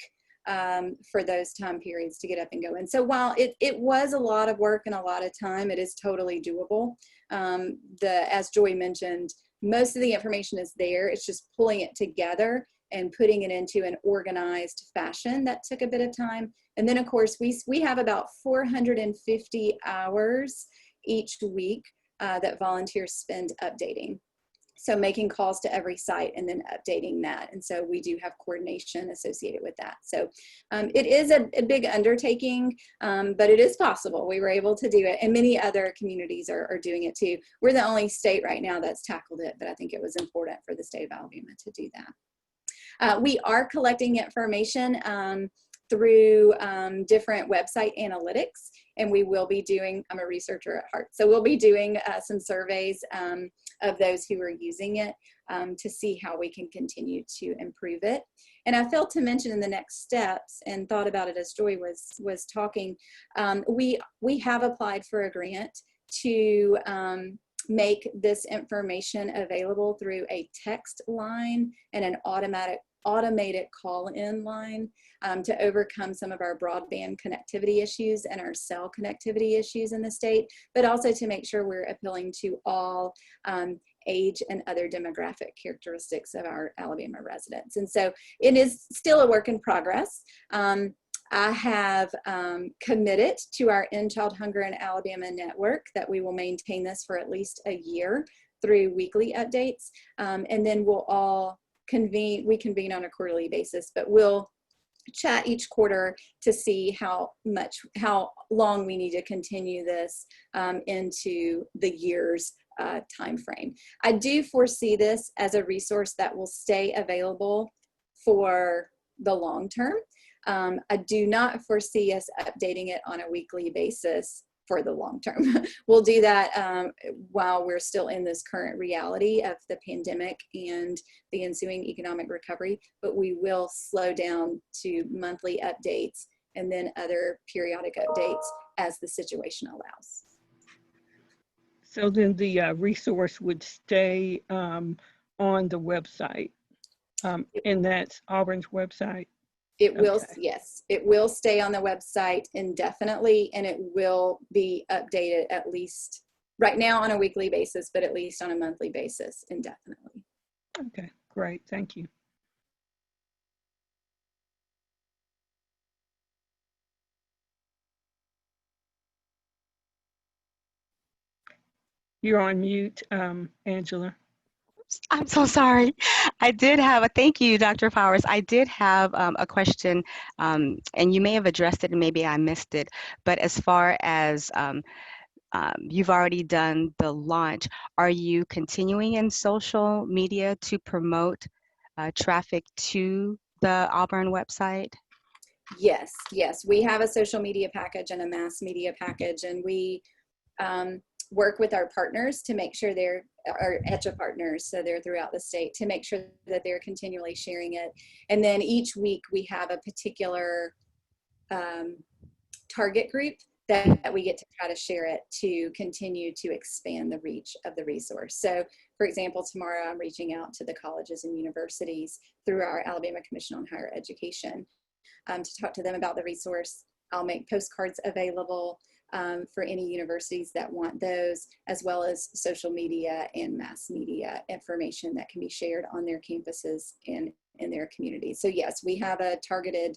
for those time periods to get up and go. And so while it was a lot of work and a lot of time, it is totally doable. As Joy mentioned, most of the information is there. It's just pulling it together and putting it into an organized fashion that took a bit of time. And then of course we have about 450 hours each week that volunteers spend updating. So making calls to every site and then updating that. And so we do have coordination associated with that. So it is a big undertaking, but it is possible. We were able to do it, and many other communities are doing it too. We're the only state right now that's tackled it, but I think it was important for the state of Alabama to do that. We are collecting information through different website analytics, and we will be doing, I'm a researcher at heart, so we'll be doing some surveys of those who are using it to see how we can continue to improve it. And I failed to mention in the next steps, and thought about it as Joy was talking, we have applied for a grant to make this information available through a text line and an automated call-in line to overcome some of our broadband connectivity issues and our cell connectivity issues in the state, but also to make sure we're appealing to all age and other demographic characteristics of our Alabama residents. And so it is still a work in progress. I have committed to our End Child Hunger in Alabama network that we will maintain this for at least a year through weekly updates. And then we'll all we convene on a quarterly basis, but we'll chat each quarter to see how long we need to continue this into the year's time frame. I do foresee this as a resource that will stay available for the long term. I do not foresee us updating it on a weekly basis for the long term. We'll do that while we're still in this current reality of the pandemic and the ensuing economic recovery, but we will slow down to monthly updates and then other periodic updates as the situation allows. So then the resource would stay on the website, and that's Auburn's website? It will, Okay. yes, it will stay on the website indefinitely, and it will be updated at least right now on a weekly basis, but at least on a monthly basis indefinitely. Okay, great, thank you. You're on mute, Angela. I'm so sorry. I did have thank you, Dr. Powers. I did have a question, and you may have addressed it and maybe I missed it, but as far as you've already done the launch. Are you continuing in social media to promote traffic to the Auburn website? Yes, yes. We have a social media package and a mass media package, and we work with our partners to make sure they're our ETCHA partners, so they're throughout the state, to make sure that they're continually sharing it. And then each week we have a particular target group that we get to try to share it to continue to expand the reach of the resource. So, for example, tomorrow I'm reaching out to the colleges and universities through our Alabama Commission on Higher Education to talk to them about the resource. I'll make postcards available for any universities that want those, as well as social media and mass media information that can be shared on their campuses and in their communities. So yes, we have a targeted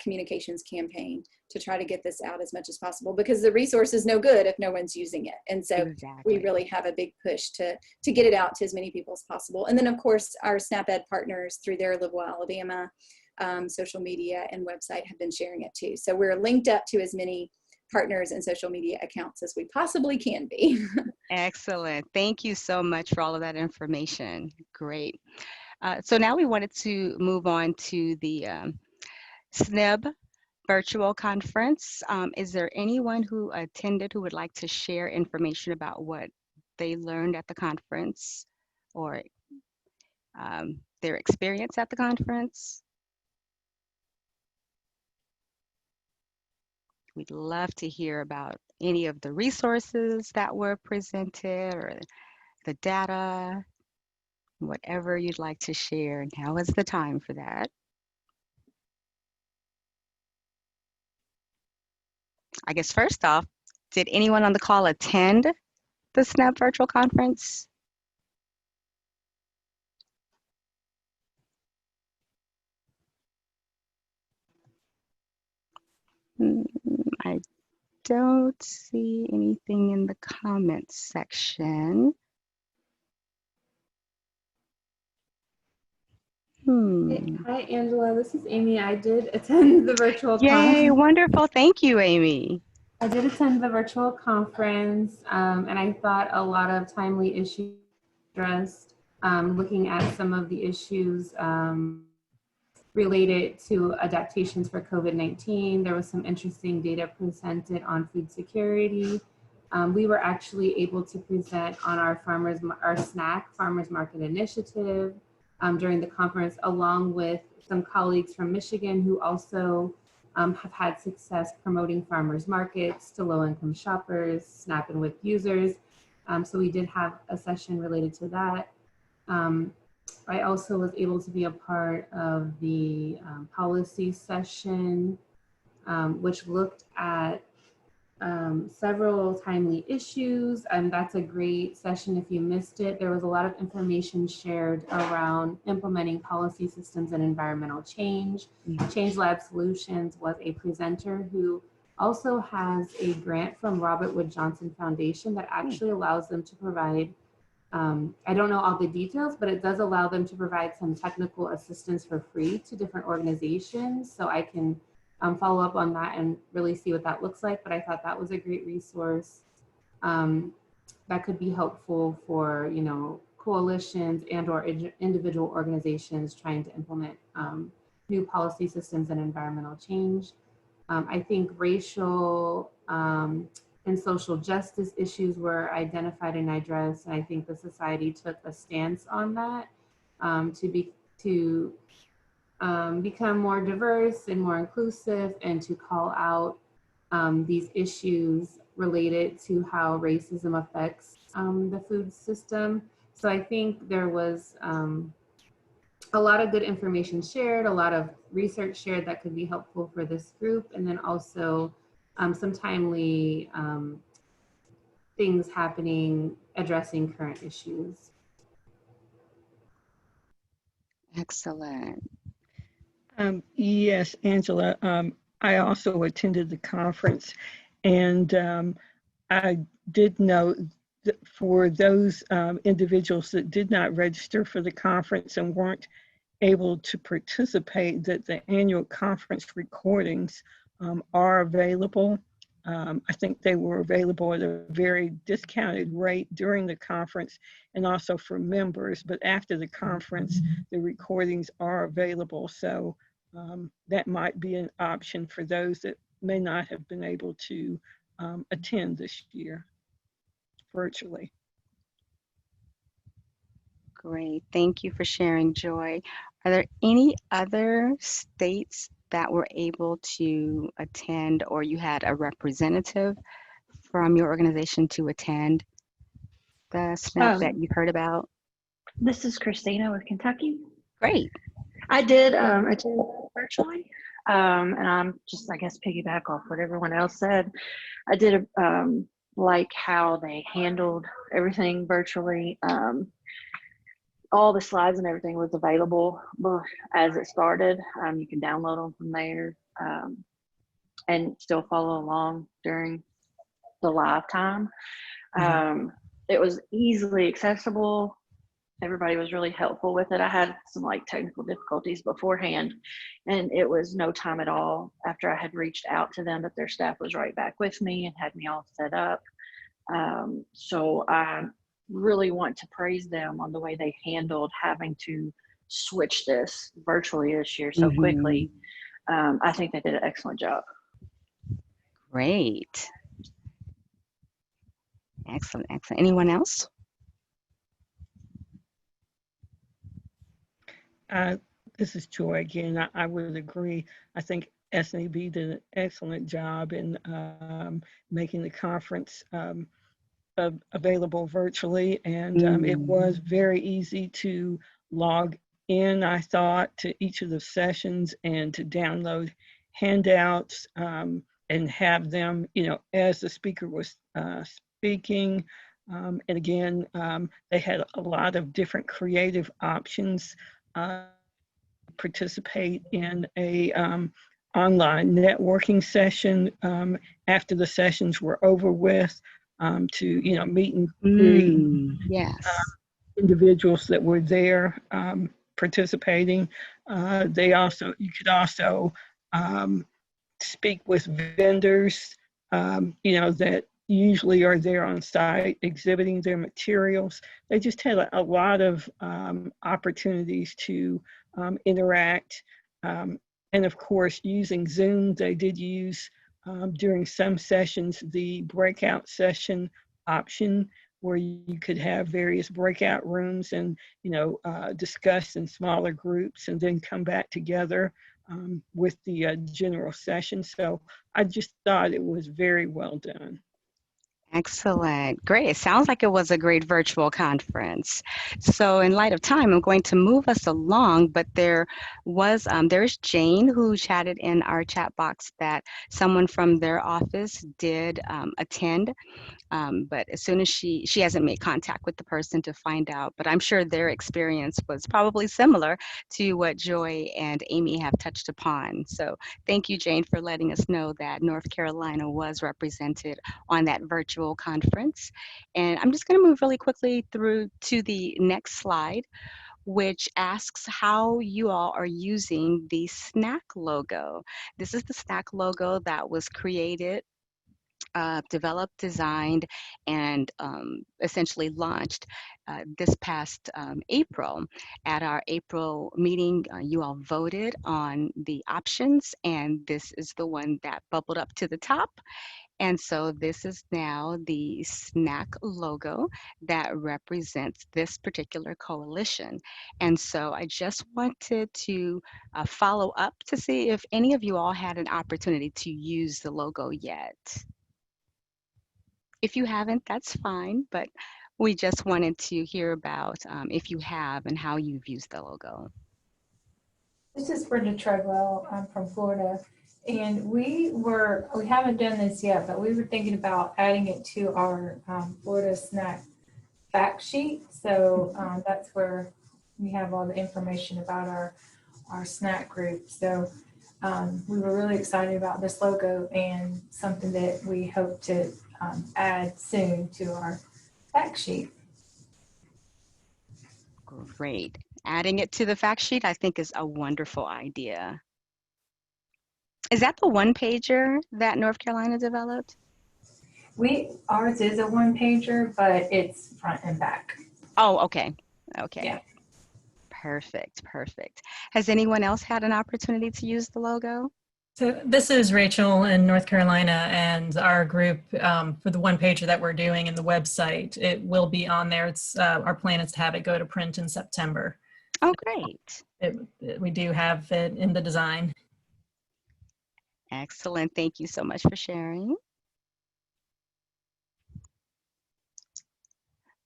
communications campaign to try to get this out as much as possible, because the resource is no good if no one's using it. And so Exactly. we really have a big push to get it out to as many people as possible. And then of course, our SNAP-Ed partners through their Livewell, Alabama social media and website have been sharing it too. So we're linked up to as many partners and social media accounts as we possibly can be. Excellent. Thank you so much for all of that information. Great. So now we wanted to move on to the SNIB virtual conference. Is there anyone who attended who would like to share information about what they learned at the conference, or their experience at the conference? We'd love to hear about any of the resources that were presented or the data, whatever you'd like to share. Now is the time for that. I guess first off, did anyone on the call attend the SNAP virtual conference? I don't see anything in the comments section. Hi, Angela. This is Amy. I did attend the virtual Yay, conference. wonderful. Thank you, Amy. I did attend the virtual conference, and I thought a lot of timely issues addressed, looking at some of the issues related to adaptations for COVID-19. There was some interesting data presented on food security. We were actually able to present on our SNAC Farmers Market Initiative during the conference, along with some colleagues from Michigan who also have had success promoting farmers markets to low-income shoppers, SNAP and WIC users. So we did have a session related to that. I also was able to be a part of the policy session, which looked at several timely issues, and that's a great session if you missed it. There was a lot of information shared around implementing policy systems and environmental change. Change Lab Solutions was a presenter who also has a grant from Robert Wood Johnson Foundation that actually allows them to provide, I don't know all the details, but it does allow them to provide some technical assistance for free to different organizations. So I can follow up on that and really see what that looks like. But I thought that was a great resource that could be helpful for, you know, coalitions and or individual organizations trying to implement new policy systems and environmental change. I think racial and social justice issues were identified and addressed, and I think the society took a stance on that to become more diverse and more inclusive, and to call out these issues related to how racism affects the food system. So I think there was a lot of good information shared, a lot of research shared that could be helpful for this group, and then also some timely things happening addressing current issues. Excellent. Yes, Angela, I also attended the conference, and I did know that for those individuals that did not register for the conference and weren't able to participate, that the annual conference recordings are available I think they were available at a very discounted rate during the conference and also for members, but after the conference, the recordings are available. So that might be an option for those that may not have been able to attend this year virtually. Great. Thank you for sharing, Joy. Are there any other states that were able to attend, or you had a representative from your organization to attend the SNAP that you've heard about? This is Christina with Kentucky. Great. I did attend virtually, and I'm just, I guess, piggyback off what everyone else said. I did like how they handled everything virtually. All the slides and everything was available as it started. You can download them from there and still follow along during the live time. It was easily accessible. Everybody was really helpful with it. I had some like technical difficulties beforehand, and it was no time at all after I had reached out to them that their staff was right back with me and had me all set up. So I really want to praise them on the way they handled having to switch this virtually this year so quickly. I think they did an excellent job. Great. Excellent, excellent. Anyone else? This is Joy again. I would agree. I think SNAB did an excellent job in making the conference available virtually, and it was very easy to log in, I thought, to each of the sessions and to download handouts and have them, you know, as the speaker was speaking. And again, they had a lot of different creative options. Participate in a online networking session after the sessions were over with, to, you know, meet and greet individuals that were there participating. You could also speak with vendors, you know, that usually are there on site exhibiting their materials. They just had a lot of opportunities to interact. And of course, using Zoom, they did use during some sessions the breakout session option, where you could have various breakout rooms and, you know, discuss in smaller groups and then come back together with the general session. So I just thought it was very well done. Excellent. Great. It sounds like it was a great virtual conference. So in light of time, I'm going to move us along, but there's Jane who chatted in our chat box that someone from their office did attend. But as soon as she hasn't made contact with the person to find out, but I'm sure their experience was probably similar to what Joy and Amy have touched upon. So thank you, Jane, for letting us know that North Carolina was represented on that virtual conference. And I'm just going to move really quickly through to the next slide, which asks how you all are using the SNAC logo. This is the SNAC logo that was created, developed, designed, and essentially launched this past April. At our April meeting, you all voted on the options, and this is the one that bubbled up to the top. And so this is now the SNAC logo that represents this particular coalition. And so I just wanted to follow up to see if any of you all had an opportunity to use the logo yet. If you haven't, that's fine, but we just wanted to hear about if you have and how you've used the logo. This is Brenda Treadwell. I'm from Florida, and we haven't done this yet, but we were thinking about adding it to our Florida SNAC fact sheet. So that's where we have all the information about our SNAC group. So we were really excited about this logo and something that we hope to add soon to our fact sheet. Great. Adding it to the fact sheet, I think, is a wonderful idea. Is that the one pager that North Carolina developed? Ours is a one pager, but it's front and back. Oh, okay. Okay. Yeah. Perfect. Perfect. Has anyone else had an opportunity to use the logo? So this is Rachel in North Carolina, and our group for the one pager that we're doing in the website, it will be on there. It's our plan is to have it go to print in September. Oh, great. We do have it in the design. Excellent. Thank you so much for sharing.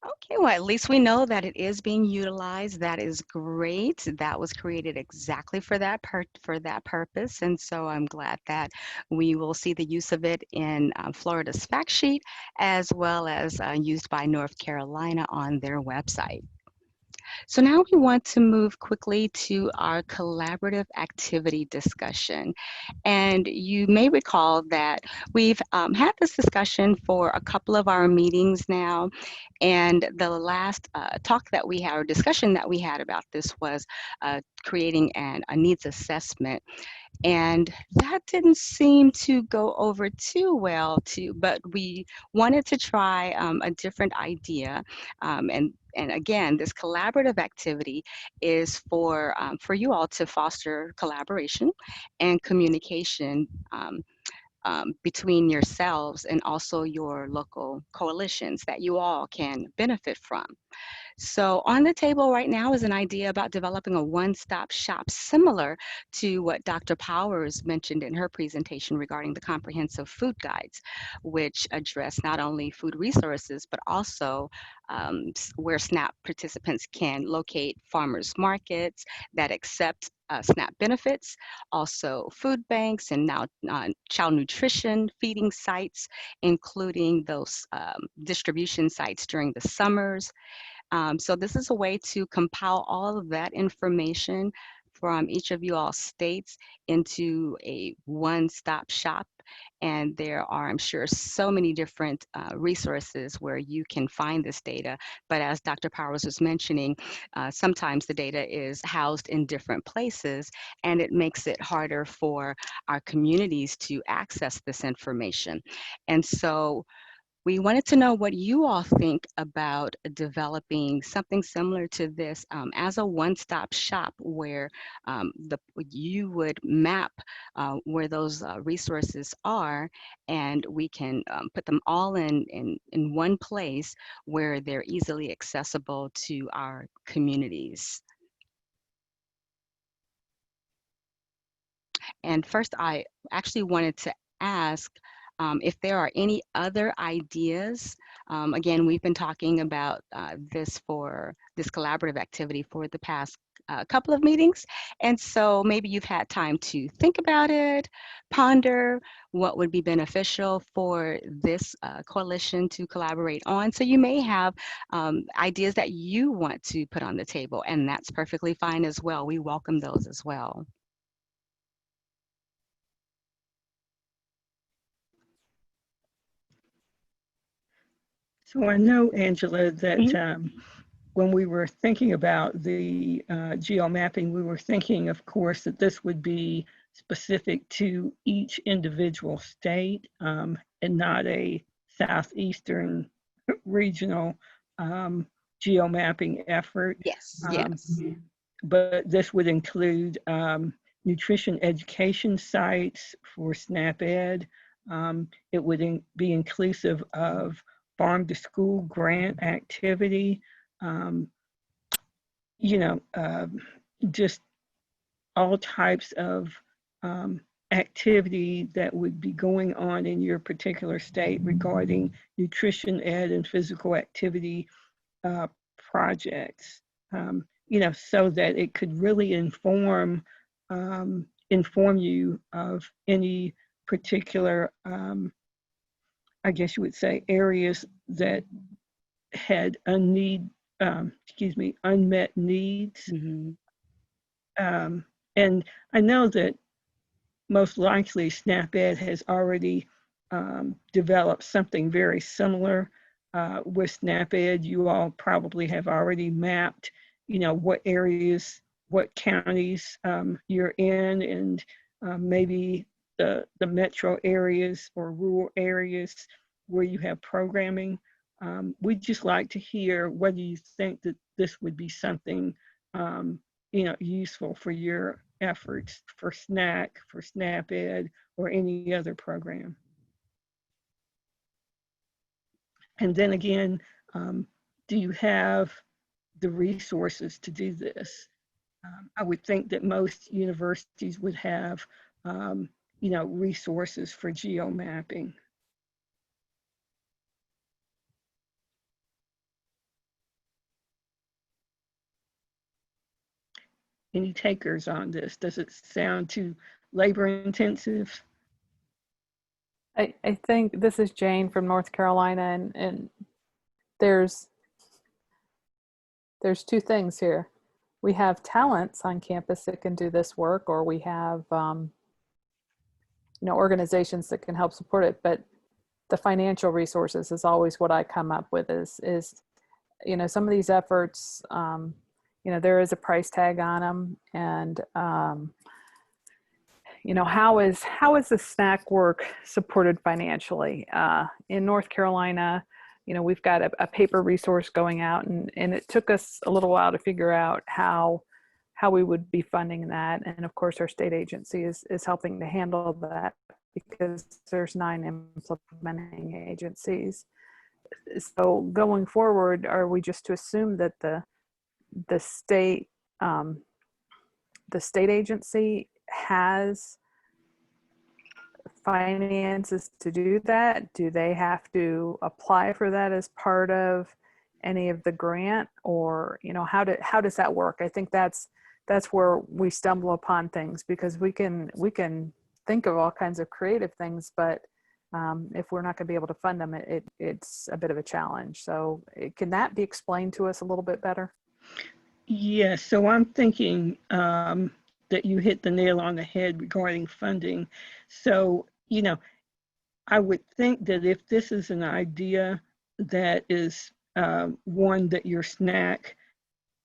Okay, well, at least we know that it is being utilized. That is great. That was created exactly for that purpose, and so I'm glad that we will see the use of it in Florida's fact sheet, as well as used by North Carolina on their website. So now we want to move quickly to our collaborative activity discussion. And you may recall that we've had this discussion for a couple of our meetings now. And the last talk that we had, or discussion that we had about this, was creating a needs assessment. And that didn't seem to go over too well, but we wanted to try a different idea. And again, this collaborative activity is for you all to foster collaboration and communication between yourselves and also your local coalitions that you all can benefit from. So on the table right now is an idea about developing a one-stop shop similar to what Dr. Powers mentioned in her presentation regarding the comprehensive food guides, which address not only food resources, but also where SNAP participants can locate farmers markets that accept SNAP benefits, also food banks, and now child nutrition feeding sites, including those distribution sites during the summers. So this is a way to compile all of that information from each of you all states into a one-stop shop. And there are, I'm sure, so many different resources where you can find this data. But as Dr. Powers was mentioning, sometimes the data is housed in different places, and it makes it harder for our communities to access this information. And so we wanted to know what you all think about developing something similar to this as a one-stop shop where you would map where those resources are, and we can put them all in one place where they're easily accessible to our communities. And first, I actually wanted to ask if there are any other ideas. Again, we've been talking about this collaborative activity for the past couple of meetings. And so maybe you've had time to think about it, ponder what would be beneficial for this coalition to collaborate on. So you may have ideas that you want to put on the table, and that's perfectly fine as well. We welcome those as well. So I know, Angela, that when we were thinking about the geomapping, we were thinking, of course, that this would be specific to each individual state and not a southeastern regional geomapping effort. Yes, yes. But this would include nutrition education sites for SNAP Ed. It would be inclusive of farm to school grant activity, just all types of activity that would be going on in your particular state regarding nutrition ed and physical activity projects, so that it could really inform you of any particular I guess you would say, areas that had unmet needs. And I know that most likely SNAP Ed has already developed something very similar with SNAP Ed. You all probably have already mapped, what areas, what counties you're in, and maybe the metro areas or rural areas where you have programming. We'd just like to hear whether you think that this would be something useful for your efforts for SNAC, for SNAP-Ed, or any other program. And then again, do you have the resources to do this? I would think that most universities would have, resources for geomapping. Any takers on this? Does it sound too labor intensive? I think this is Jane from North Carolina, and there's two things here. We have talents on campus that can do this work, or we have organizations that can help support it. But the financial resources is always what I come up with. Is some of these efforts, there is a price tag on them, and how is the SNAC work supported financially? In North Carolina, we've got a paper resource going out, and it took us a little while to figure out how we would be funding that. And of course, our state agency is helping to handle that because there's 9 implementing agencies. So going forward, are we just to assume that the state agency has finances to do that? Do they have to apply for that as part of any of the grant, or how does that work? I think that's where we stumble upon things, because we can think of all kinds of creative things, but if we're not going to be able to fund them, it's a bit of a challenge. So can that be explained to us a little bit better? Yes, so I'm thinking that you hit the nail on the head regarding funding. So, I would think that if this is an idea that is one that your SNAC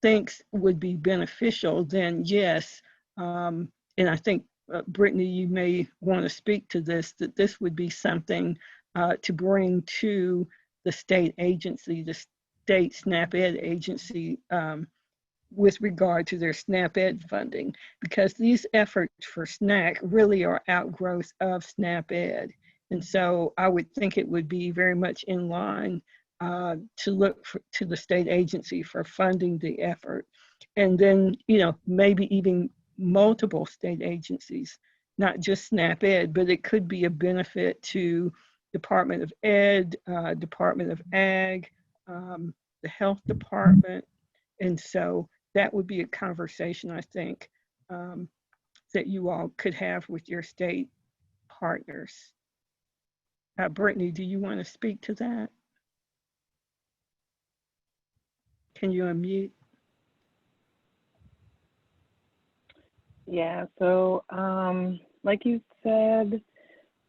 thinks would be beneficial, then yes. And I think, Brittany, you may want to speak to this, that this would be something to bring to the state agency, the state SNAP-Ed agency, with regard to their SNAP-Ed funding, because these efforts for SNAC really are outgrowth of SNAP-Ed. And so I would think it would be very much in line to look to the state agency for funding the effort. And then, maybe even multiple state agencies, not just SNAP-Ed, but it could be a benefit to Department of Ed, Department of Ag, the Health Department. And so that would be a conversation, I think, that you all could have with your state partners. Brittany, do you want to speak to that? Can you unmute? Yeah, so like you said,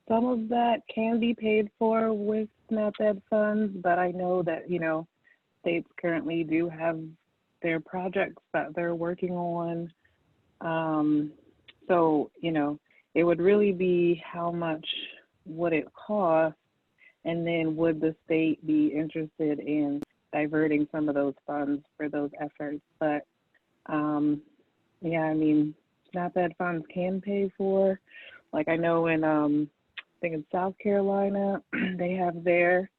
some of that can be paid for with SNAP-Ed funds, but I know that, states currently do have their projects that they're working on. So, it would really be how much would it cost, and then would the state be interested in diverting some of those funds for those efforts? But yeah, SNAP-Ed funds can pay for, like I know in, I think in South Carolina, they have their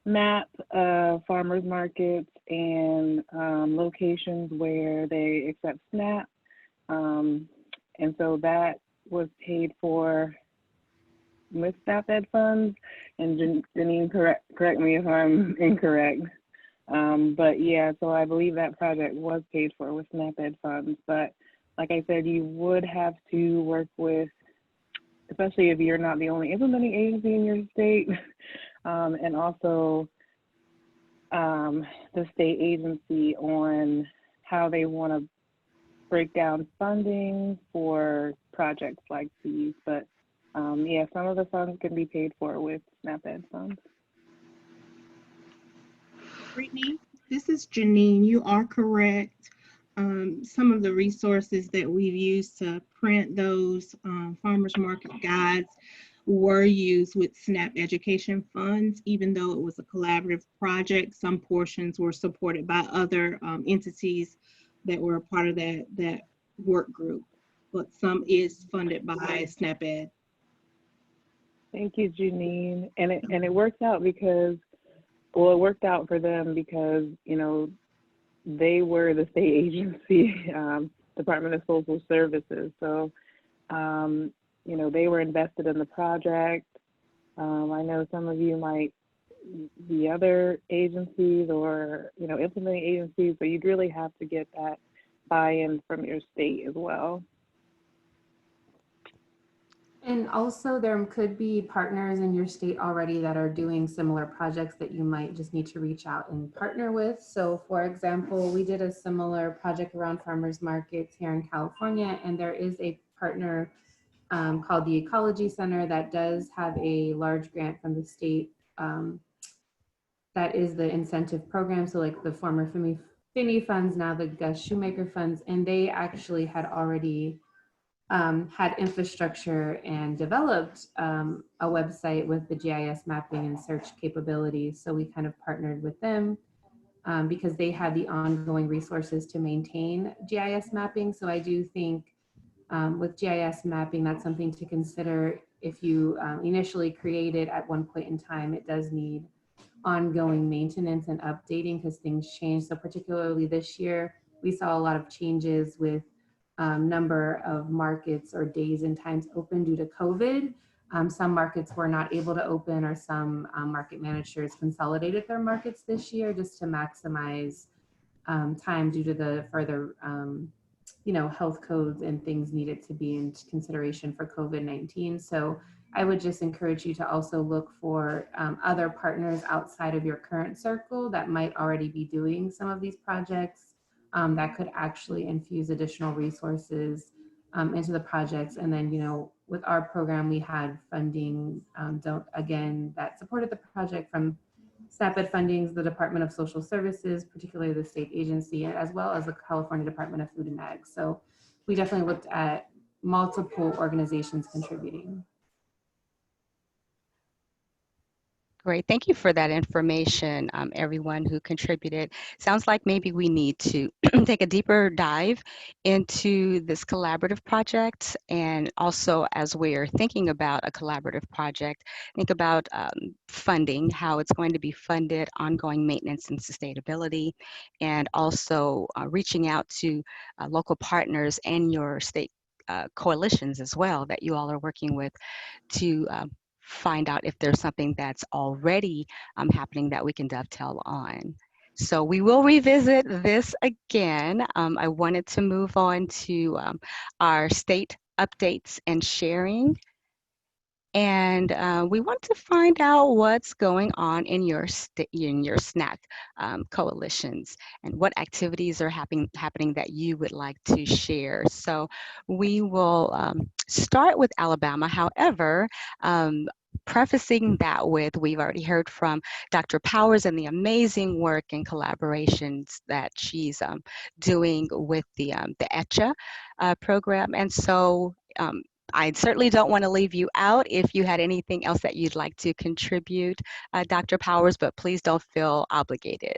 map of farmers markets and locations where they accept SNAP. And so that was paid for with SNAP-Ed funds. And Janine, correct me if I'm incorrect. But yeah, so I believe that project was paid for with SNAP-Ed funds. But like I said, you would have to work with, especially if you're not the only implementing agency in your state, and also the state agency on how they want to break down funding for projects like these. But yeah, some of the funds can be paid for with SNAP-Ed funds. Brittany, this is Janine. You are correct. some of the resources that we've used to print those farmers market guides were used with SNAP education funds. Even though it was a collaborative project, some portions were supported by other entities that were a part of that work group, but some is funded by SNAP Ed. Thank you, Janine. And it worked out because, well, it worked out for them because, you know, they were the state agency, Department of Social Services. So, you know, they were invested in the project. I know some of you might be other agencies or, you know, implementing agencies, but you'd really have to get that buy-in from your state as well. And also there could be partners in your state already that are doing similar projects that you might just need to reach out and partner with. So for example, we did a similar project around farmers markets here in California, and there is a partner called the Ecology Center that does have a large grant from the state that is the incentive program. So like the former Finney funds, now the Gus Shoemaker funds, and they actually had already had infrastructure and developed a website with the GIS mapping and search capabilities. So we kind of partnered with them because they had the ongoing resources to maintain GIS mapping. So I do think with GIS mapping, that's something to consider. If you initially create it at one point in time, it does need ongoing maintenance and updating because things change. So particularly this year, we saw a lot of changes with number of markets or days and times open due to COVID. Some markets were not able to open, or some market managers consolidated their markets this year just to maximize time due to the further you know, health codes and things needed to be in consideration for COVID-19. So I would just encourage you to also look for other partners outside of your current circle that might already be doing some of these projects that could actually infuse additional resources into the projects. And then, you know, with our program, we had funding, again, that supported the project from SNAP Ed fundings, the Department of Social Services, particularly the state agency, as well as the California Department of Food and Ag. So we definitely looked at multiple organizations contributing. Great. Thank you for that information, everyone who contributed. Sounds like maybe we need to take a deeper dive into this collaborative project. And also, as we're thinking about a collaborative project, think about funding, how it's going to be funded, ongoing maintenance and sustainability, and also reaching out to local partners and your state coalitions as well that you all are working with to find out if there's something that's already happening that we can dovetail on. So we will revisit this again. I wanted to move on to our state updates and sharing. And we want to find out what's going on in your SNAC coalitions and what activities are happening that you would like to share. So we will start with Alabama. However, prefacing that with, we've already heard from Dr. Powers and the amazing work and collaborations that she's doing with the ECHA program. And so I certainly don't want to leave you out if you had anything else that you'd like to contribute, Dr. Powers, but please don't feel obligated.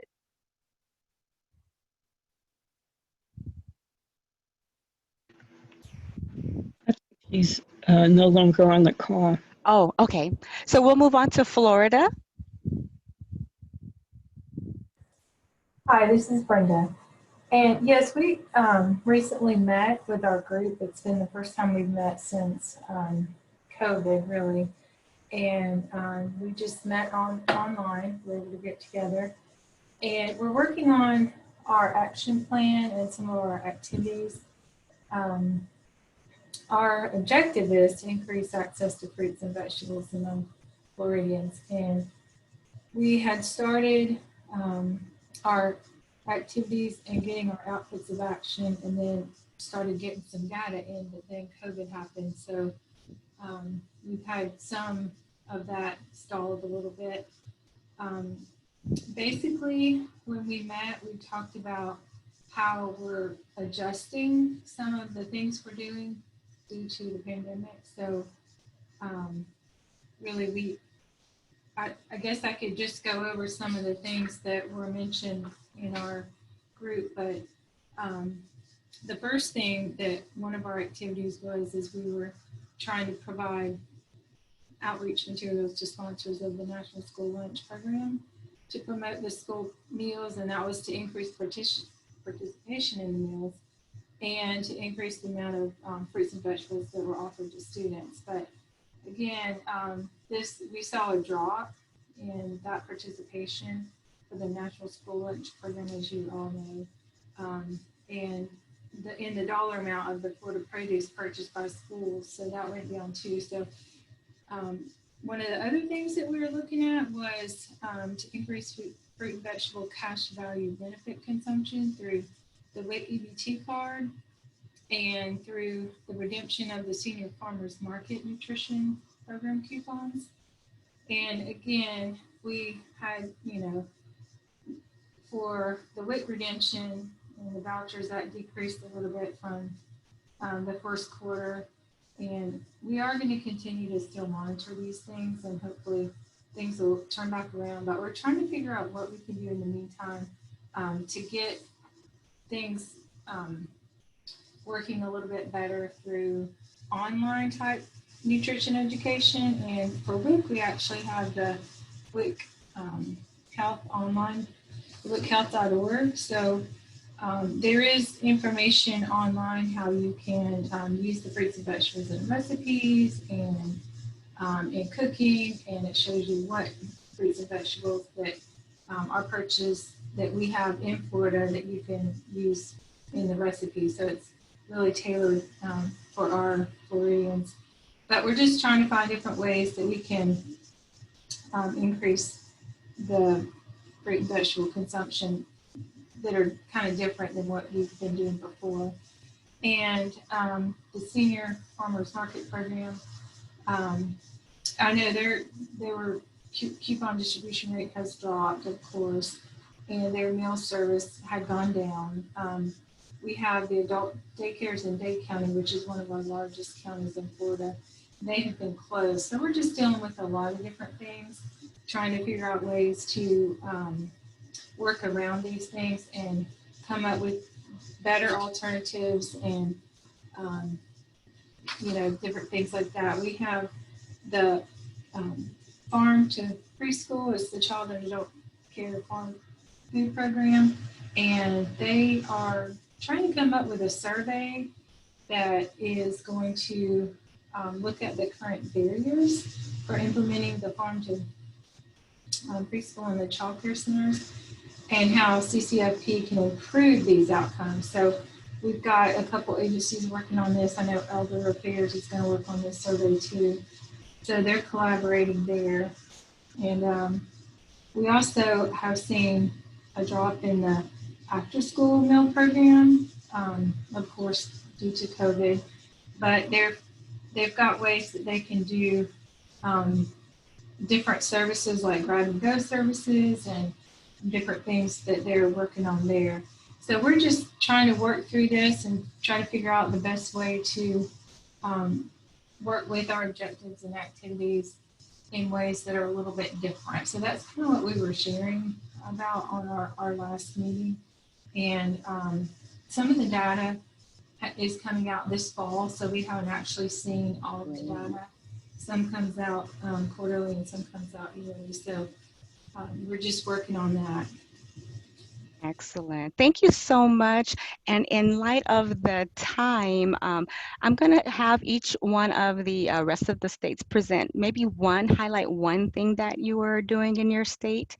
He's no longer on the call. Oh, okay. So we'll move on to Florida. Hi, this is Brenda. And yes, we recently met with our group. It's been the first time we've met since COVID, really. And we just met online. We were able to get together. And we're working on our action plan and some of our activities. Our objective is to increase access to fruits and vegetables among Floridians. And we had started our activities and getting our outputs of action, and then started getting some data in, but then COVID happened. So we've had some of that stalled a little bit. Basically, when we met, we talked about how we're adjusting some of the things we're doing due to the pandemic. So really, I guess I could just go over some of the things that were mentioned in our group, but the first thing that one of our activities was is we were trying to provide outreach materials to sponsors of the National School Lunch Program to promote the school meals, and that was to increase participation in the meals and to increase the amount of fruits and vegetables that were offered to students. But again, we saw a drop in that participation for the National School Lunch Program, as you all know, and in the dollar amount of the Florida produce purchased by schools. So that went down too. So one of the other things that we were looking at was to increase fruit and vegetable cash value benefit consumption through the WIC EBT card and through the redemption of the Senior Farmers Market Nutrition Program coupons. And again, we had, for the WIC redemption and the vouchers, that decreased a little bit from the first quarter. And we are going to continue to still monitor these things, and hopefully things will turn back around. But we're trying to figure out what we can do in the meantime to get things working a little bit better through online type nutrition education. And for WIC, we actually have the WIC Health online, wicchealth.org. So there is information online how you can use the fruits and vegetables in recipes and in cooking, and it shows you what fruits and vegetables that are purchased that we have in Florida that you can use in the recipe. So it's really tailored for our Floridians. But we're just trying to find different ways that we can increase the fruit and vegetable consumption that are kind of different than what we've been doing before. And the Senior Farmers Market Program, I know there were coupon distribution rate has dropped, of course, and their meal service had gone down. We have the adult daycares in Dade County, which is one of our largest counties in Florida. They have been closed. So we're just dealing with a lot of different things, trying to figure out ways to work around these things and come up with better alternatives and, different things like that. We have the Farm to Preschool, is the Child and Adult Care Farm Food Program, and they are trying to come up with a survey that is going to look at the current barriers for implementing the Farm to Preschool and the child care centers, and how CCFP can improve these outcomes. So we've got a couple agencies working on this. I know Elder Affairs is going to work on this survey too. So they're collaborating there. And we also have seen a drop in the after school meal program, of course, due to COVID, but they've got ways that they can do different services like grab and go services and different things that they're working on there. So we're just trying to work through this and try to figure out the best way to work with our objectives and activities in ways that are a little bit different. So that's kind of what we were sharing about on our last meeting. And some of the data is coming out this fall, so we haven't actually seen all of the data. Some comes out quarterly and some comes out yearly. So we're just working on that. Excellent. Thank you so much. And in light of the time, I'm going to have each one of the rest of the states present maybe highlight one thing that you were doing in your state.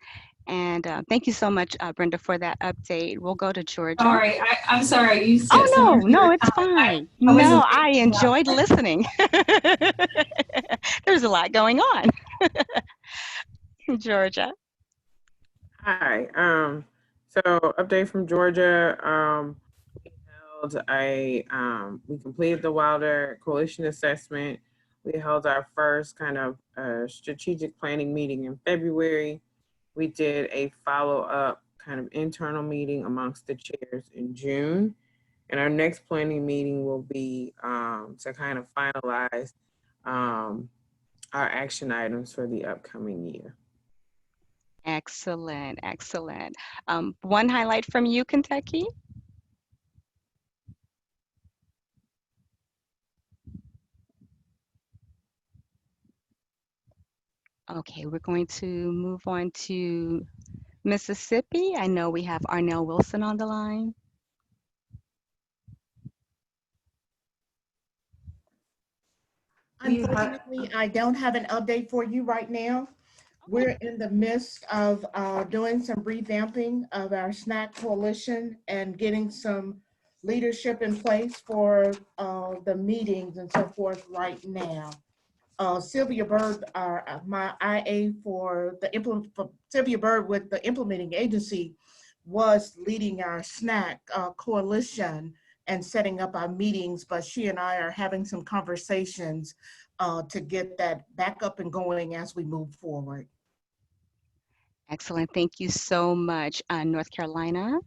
And thank you so much, Brenda, for that update. We'll go to Georgia. Sorry, I'm sorry. You said oh, no, it's fine. I enjoyed listening. There's a lot going on. Georgia. Hi. So update from Georgia. We completed the Wilder Coalition Assessment. We held our first kind of strategic planning meeting in February. We did a follow-up kind of internal meeting amongst the chairs in June. And our next planning meeting will be to kind of finalize our action items for the upcoming year. Excellent, excellent. One highlight from you, Kentucky? Okay, we're going to move on to Mississippi. I know we have Arnell Wilson on the line. Unfortunately, I don't have an update for you right now. We're in the midst of doing some revamping of our SNAC coalition and getting some leadership in place for the meetings and so forth right now. Sylvia Bird, my IA for Sylvia Bird with the implementing agency was leading our SNAC coalition and setting up our meetings, but she and I are having some conversations to get that back up and going as we move forward. Excellent, thank you so much. North Carolina.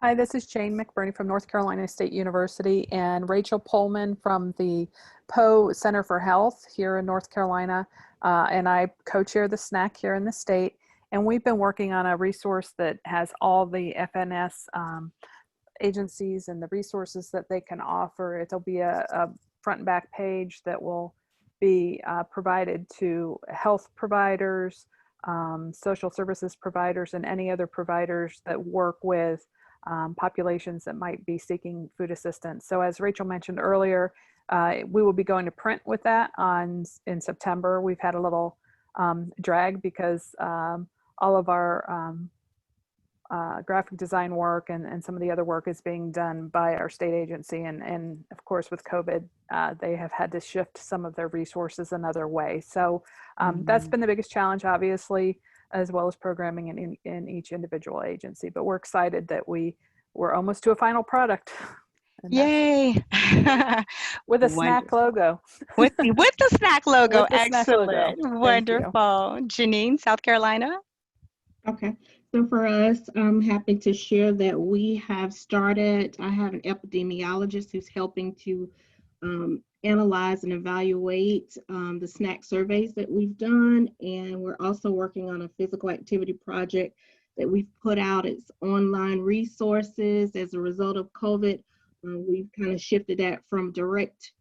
Hi, this is Jane McBurney from North Carolina State University and Rachel Pullman from the Poe Center for Health here in North Carolina. And I co-chair the SNAC here in the state. And we've been working on a resource that has all the FNS agencies and the resources that they can offer. It'll be a front and back page that will be provided to health providers, social services providers, and any other providers that work with populations that might be seeking food assistance. So as Rachel mentioned earlier, we will be going to print with that in September. We've had a little drag because all of our graphic design work and some of the other work is being done by our state agency. And of course, with COVID, they have had to shift some of their resources another way. So that's been the biggest challenge, obviously, as well as programming in each individual agency. But we're excited that we're almost to a final product. Yay! With a SNAC logo. With the SNAC logo. With the SNAC logo. Excellent. Wonderful. Janine, South Carolina. Okay, so for us, I'm happy to share that we have started, I have an epidemiologist who's helping to analyze and evaluate the SNAC surveys that we've done. And we're also working on a physical activity project that we've put out. It's online resources. As a result of COVID, we've kind of shifted that from direct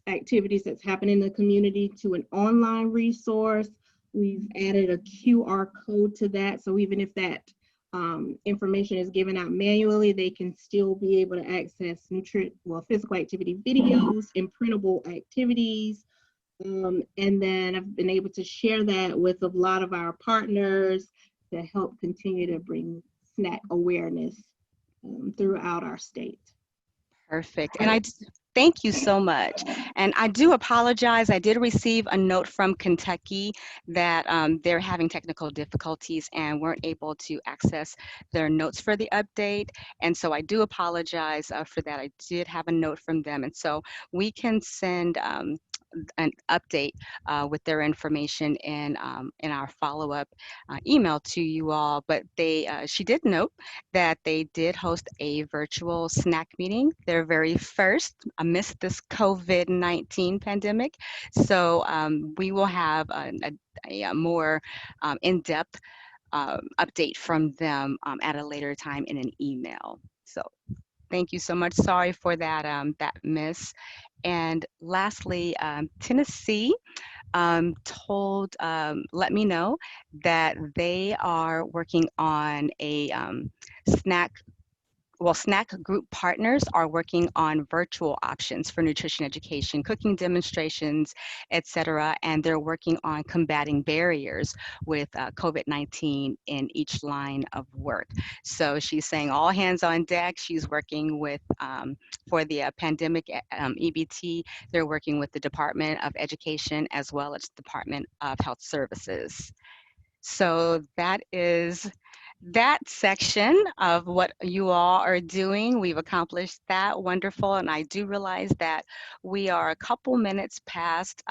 activities that's happening in the community to an online resource. We've added a QR code to that. So even if that information is given out manually, they can still be able to access physical activity videos and printable activities. And then I've been able to share that with a lot of our partners to help continue to bring SNAC awareness throughout our state. Perfect. And thank you so much. And I do apologize. I did receive a note from Kentucky that they're having technical difficulties and weren't able to access their notes for the update. And so I do apologize for that. I did have a note from them. And so we can send an update with their information in our follow-up email to you all. But she did note that they did host a virtual SNAC meeting, their very first amidst this COVID-19 pandemic. So we will have a more in-depth update from them at a later time in an email. So thank you so much. Sorry for that that miss. And lastly, Tennessee let me know that they are working on a SNAC group partners are working on virtual options for nutrition education, cooking demonstrations, etc. And they're working on combating barriers with COVID-19 in each line of work. So she's saying all hands on deck. She's working with, for the pandemic EBT, they're working with the Department of Education as well as Department of Health Services. So that is that section of what you all are doing. We've accomplished that. Wonderful. And I do realize that we are a couple minutes past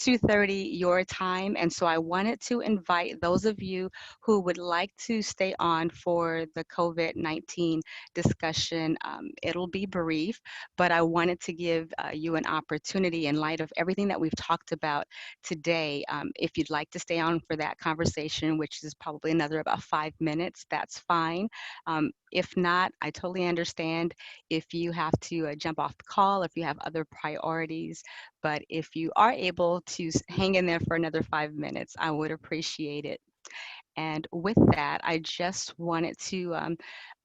2:30 your time. And so I wanted to invite those of you who would like to stay on for the COVID-19 discussion. It'll be brief, but I wanted to give you an opportunity in light of everything that we've talked about today. If you'd like to stay on for that conversation, which is probably another about 5 minutes, that's fine. If not, I totally understand if you have to jump off the call, if you have other priorities. But if you are able to hang in there for another 5 minutes, I would appreciate it. And with that, I just wanted to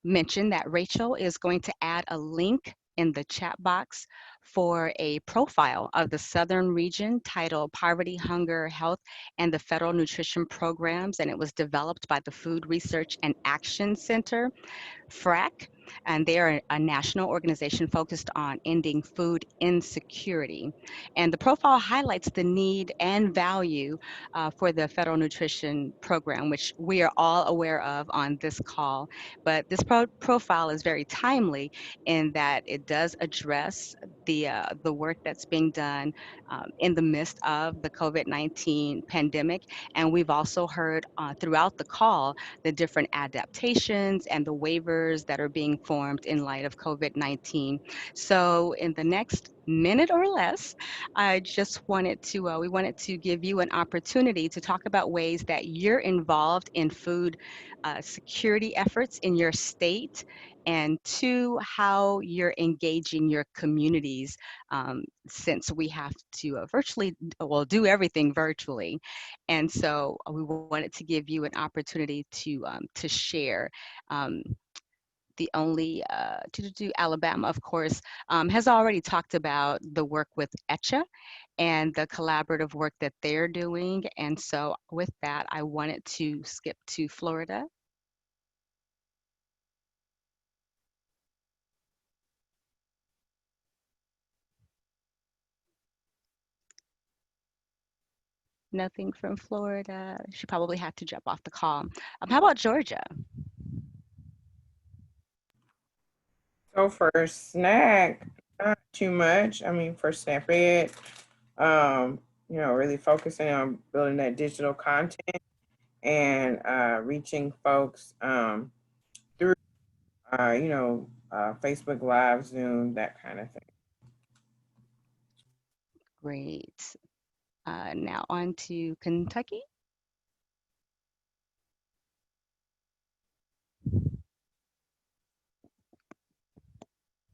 mention that Rachel is going to add a link in the chat box for a profile of the Southern region titled Poverty, Hunger, Health, and the Federal Nutrition Programs. And it was developed by the Food Research and Action Center, FRAC, and they are a national organization focused on ending food insecurity. And the profile highlights the need and value for the federal nutrition program, which we are all aware of on this call. But this profile is very timely in that it does address the work that's being done in the midst of the COVID-19 pandemic. And we've also heard throughout the call the different adaptations and the waivers that are being formed in light of COVID-19. So in the next minute or less, I just wanted to, we wanted to give you an opportunity to talk about ways that you're involved in food security efforts in your state, and two, how you're engaging your communities since we have to virtually, well, do everything virtually. And so we wanted to give you an opportunity to share. The only Alabama, of course, has already talked about the work with ECHA and the collaborative work that they're doing. And so with that, I wanted to skip to Florida. Nothing from Florida. She probably had to jump off the call. How about Georgia? So for SNAC, not too much. I mean, for SNAP Ed, really focusing on building that digital content and reaching folks through, Facebook Live, Zoom, that kind of thing. Great. Now on to Kentucky.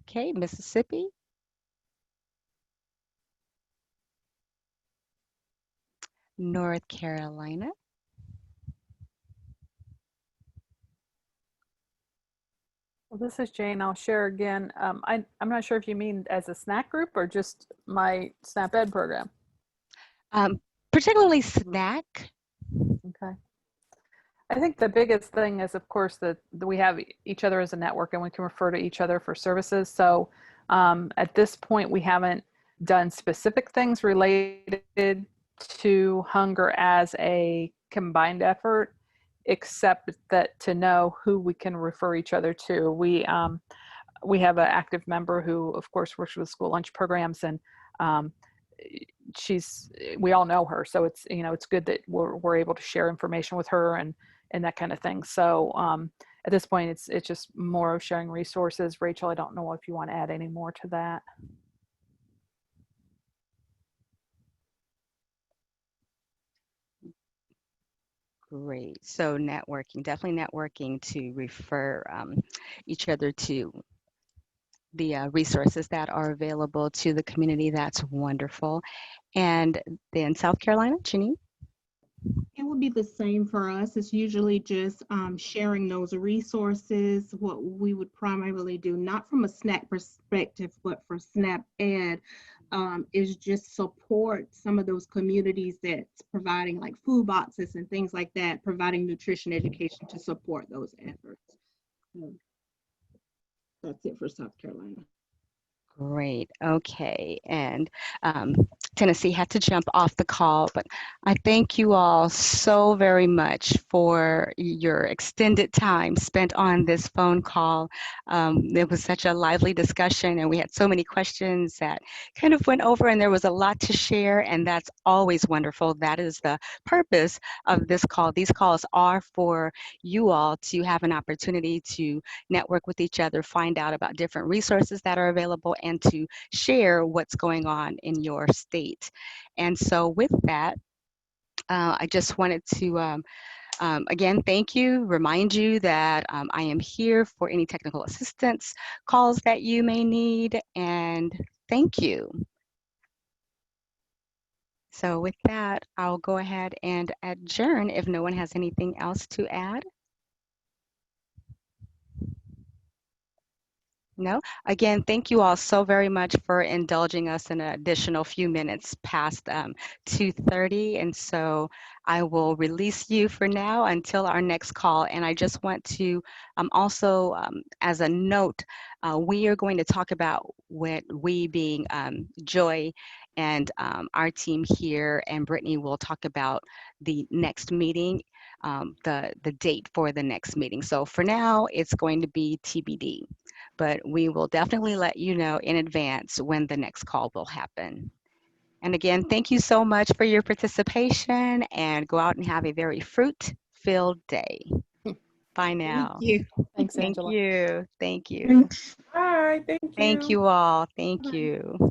Okay, Mississippi. North Carolina. Well, this is Jane. I'll share again. I'm not sure if you mean as a SNAC group or just my SNAP Ed program. Particularly SNAC. Okay. I think the biggest thing is, of course, that we have each other as a network and we can refer to each other for services. So at this point, we haven't done specific things related to hunger as a combined effort, except that to know who we can refer each other to. We have an active member who, of course, works with school lunch programs, and we all know her. So it's good that we're able to share information with her and that kind of thing. So at this point, it's just more of sharing resources. Rachel, I don't know if you want to add any more to that. Great. So networking, definitely networking to refer each other to the resources that are available to the community. That's wonderful. And then South Carolina, Janine? It would be the same for us. It's usually just sharing those resources. What we would primarily do, not from a SNAC perspective, but for SNAP Ed, is just support some of those communities that's providing like food boxes and things like that, providing nutrition education to support those efforts. That's it for South Carolina. Great. Okay. And Tennessee had to jump off the call, but I thank you all so very much for your extended time spent on this phone call. It was such a lively discussion, and we had so many questions that kind of went over, and there was a lot to share, and that's always wonderful. That is the purpose of this call. These calls are for you all to have an opportunity to network with each other, find out about different resources that are available, and to share what's going on in your state. And so with that, I just wanted to again, thank you, remind you that I am here for any technical assistance calls that you may need, and thank you. So with that, I'll go ahead and adjourn if no one has anything else to add. No? Again, thank you all so very much for indulging us in an additional few minutes past 2:30. And so I will release you for now until our next call. And I just want to also, as a note, we are going to talk about what we being Joy and our team here, and Brittany will talk about the next meeting, the date for the next meeting. So for now, it's going to be TBD, but we will definitely let you know in advance when the next call will happen. And again, thank you so much for your participation, and go out and have a very fruit-filled day. Bye now. Thank you. Thanks, Thank Angela. you. Thank you. Thanks. Bye. Thank you. Thank you all. Thank Bye. you.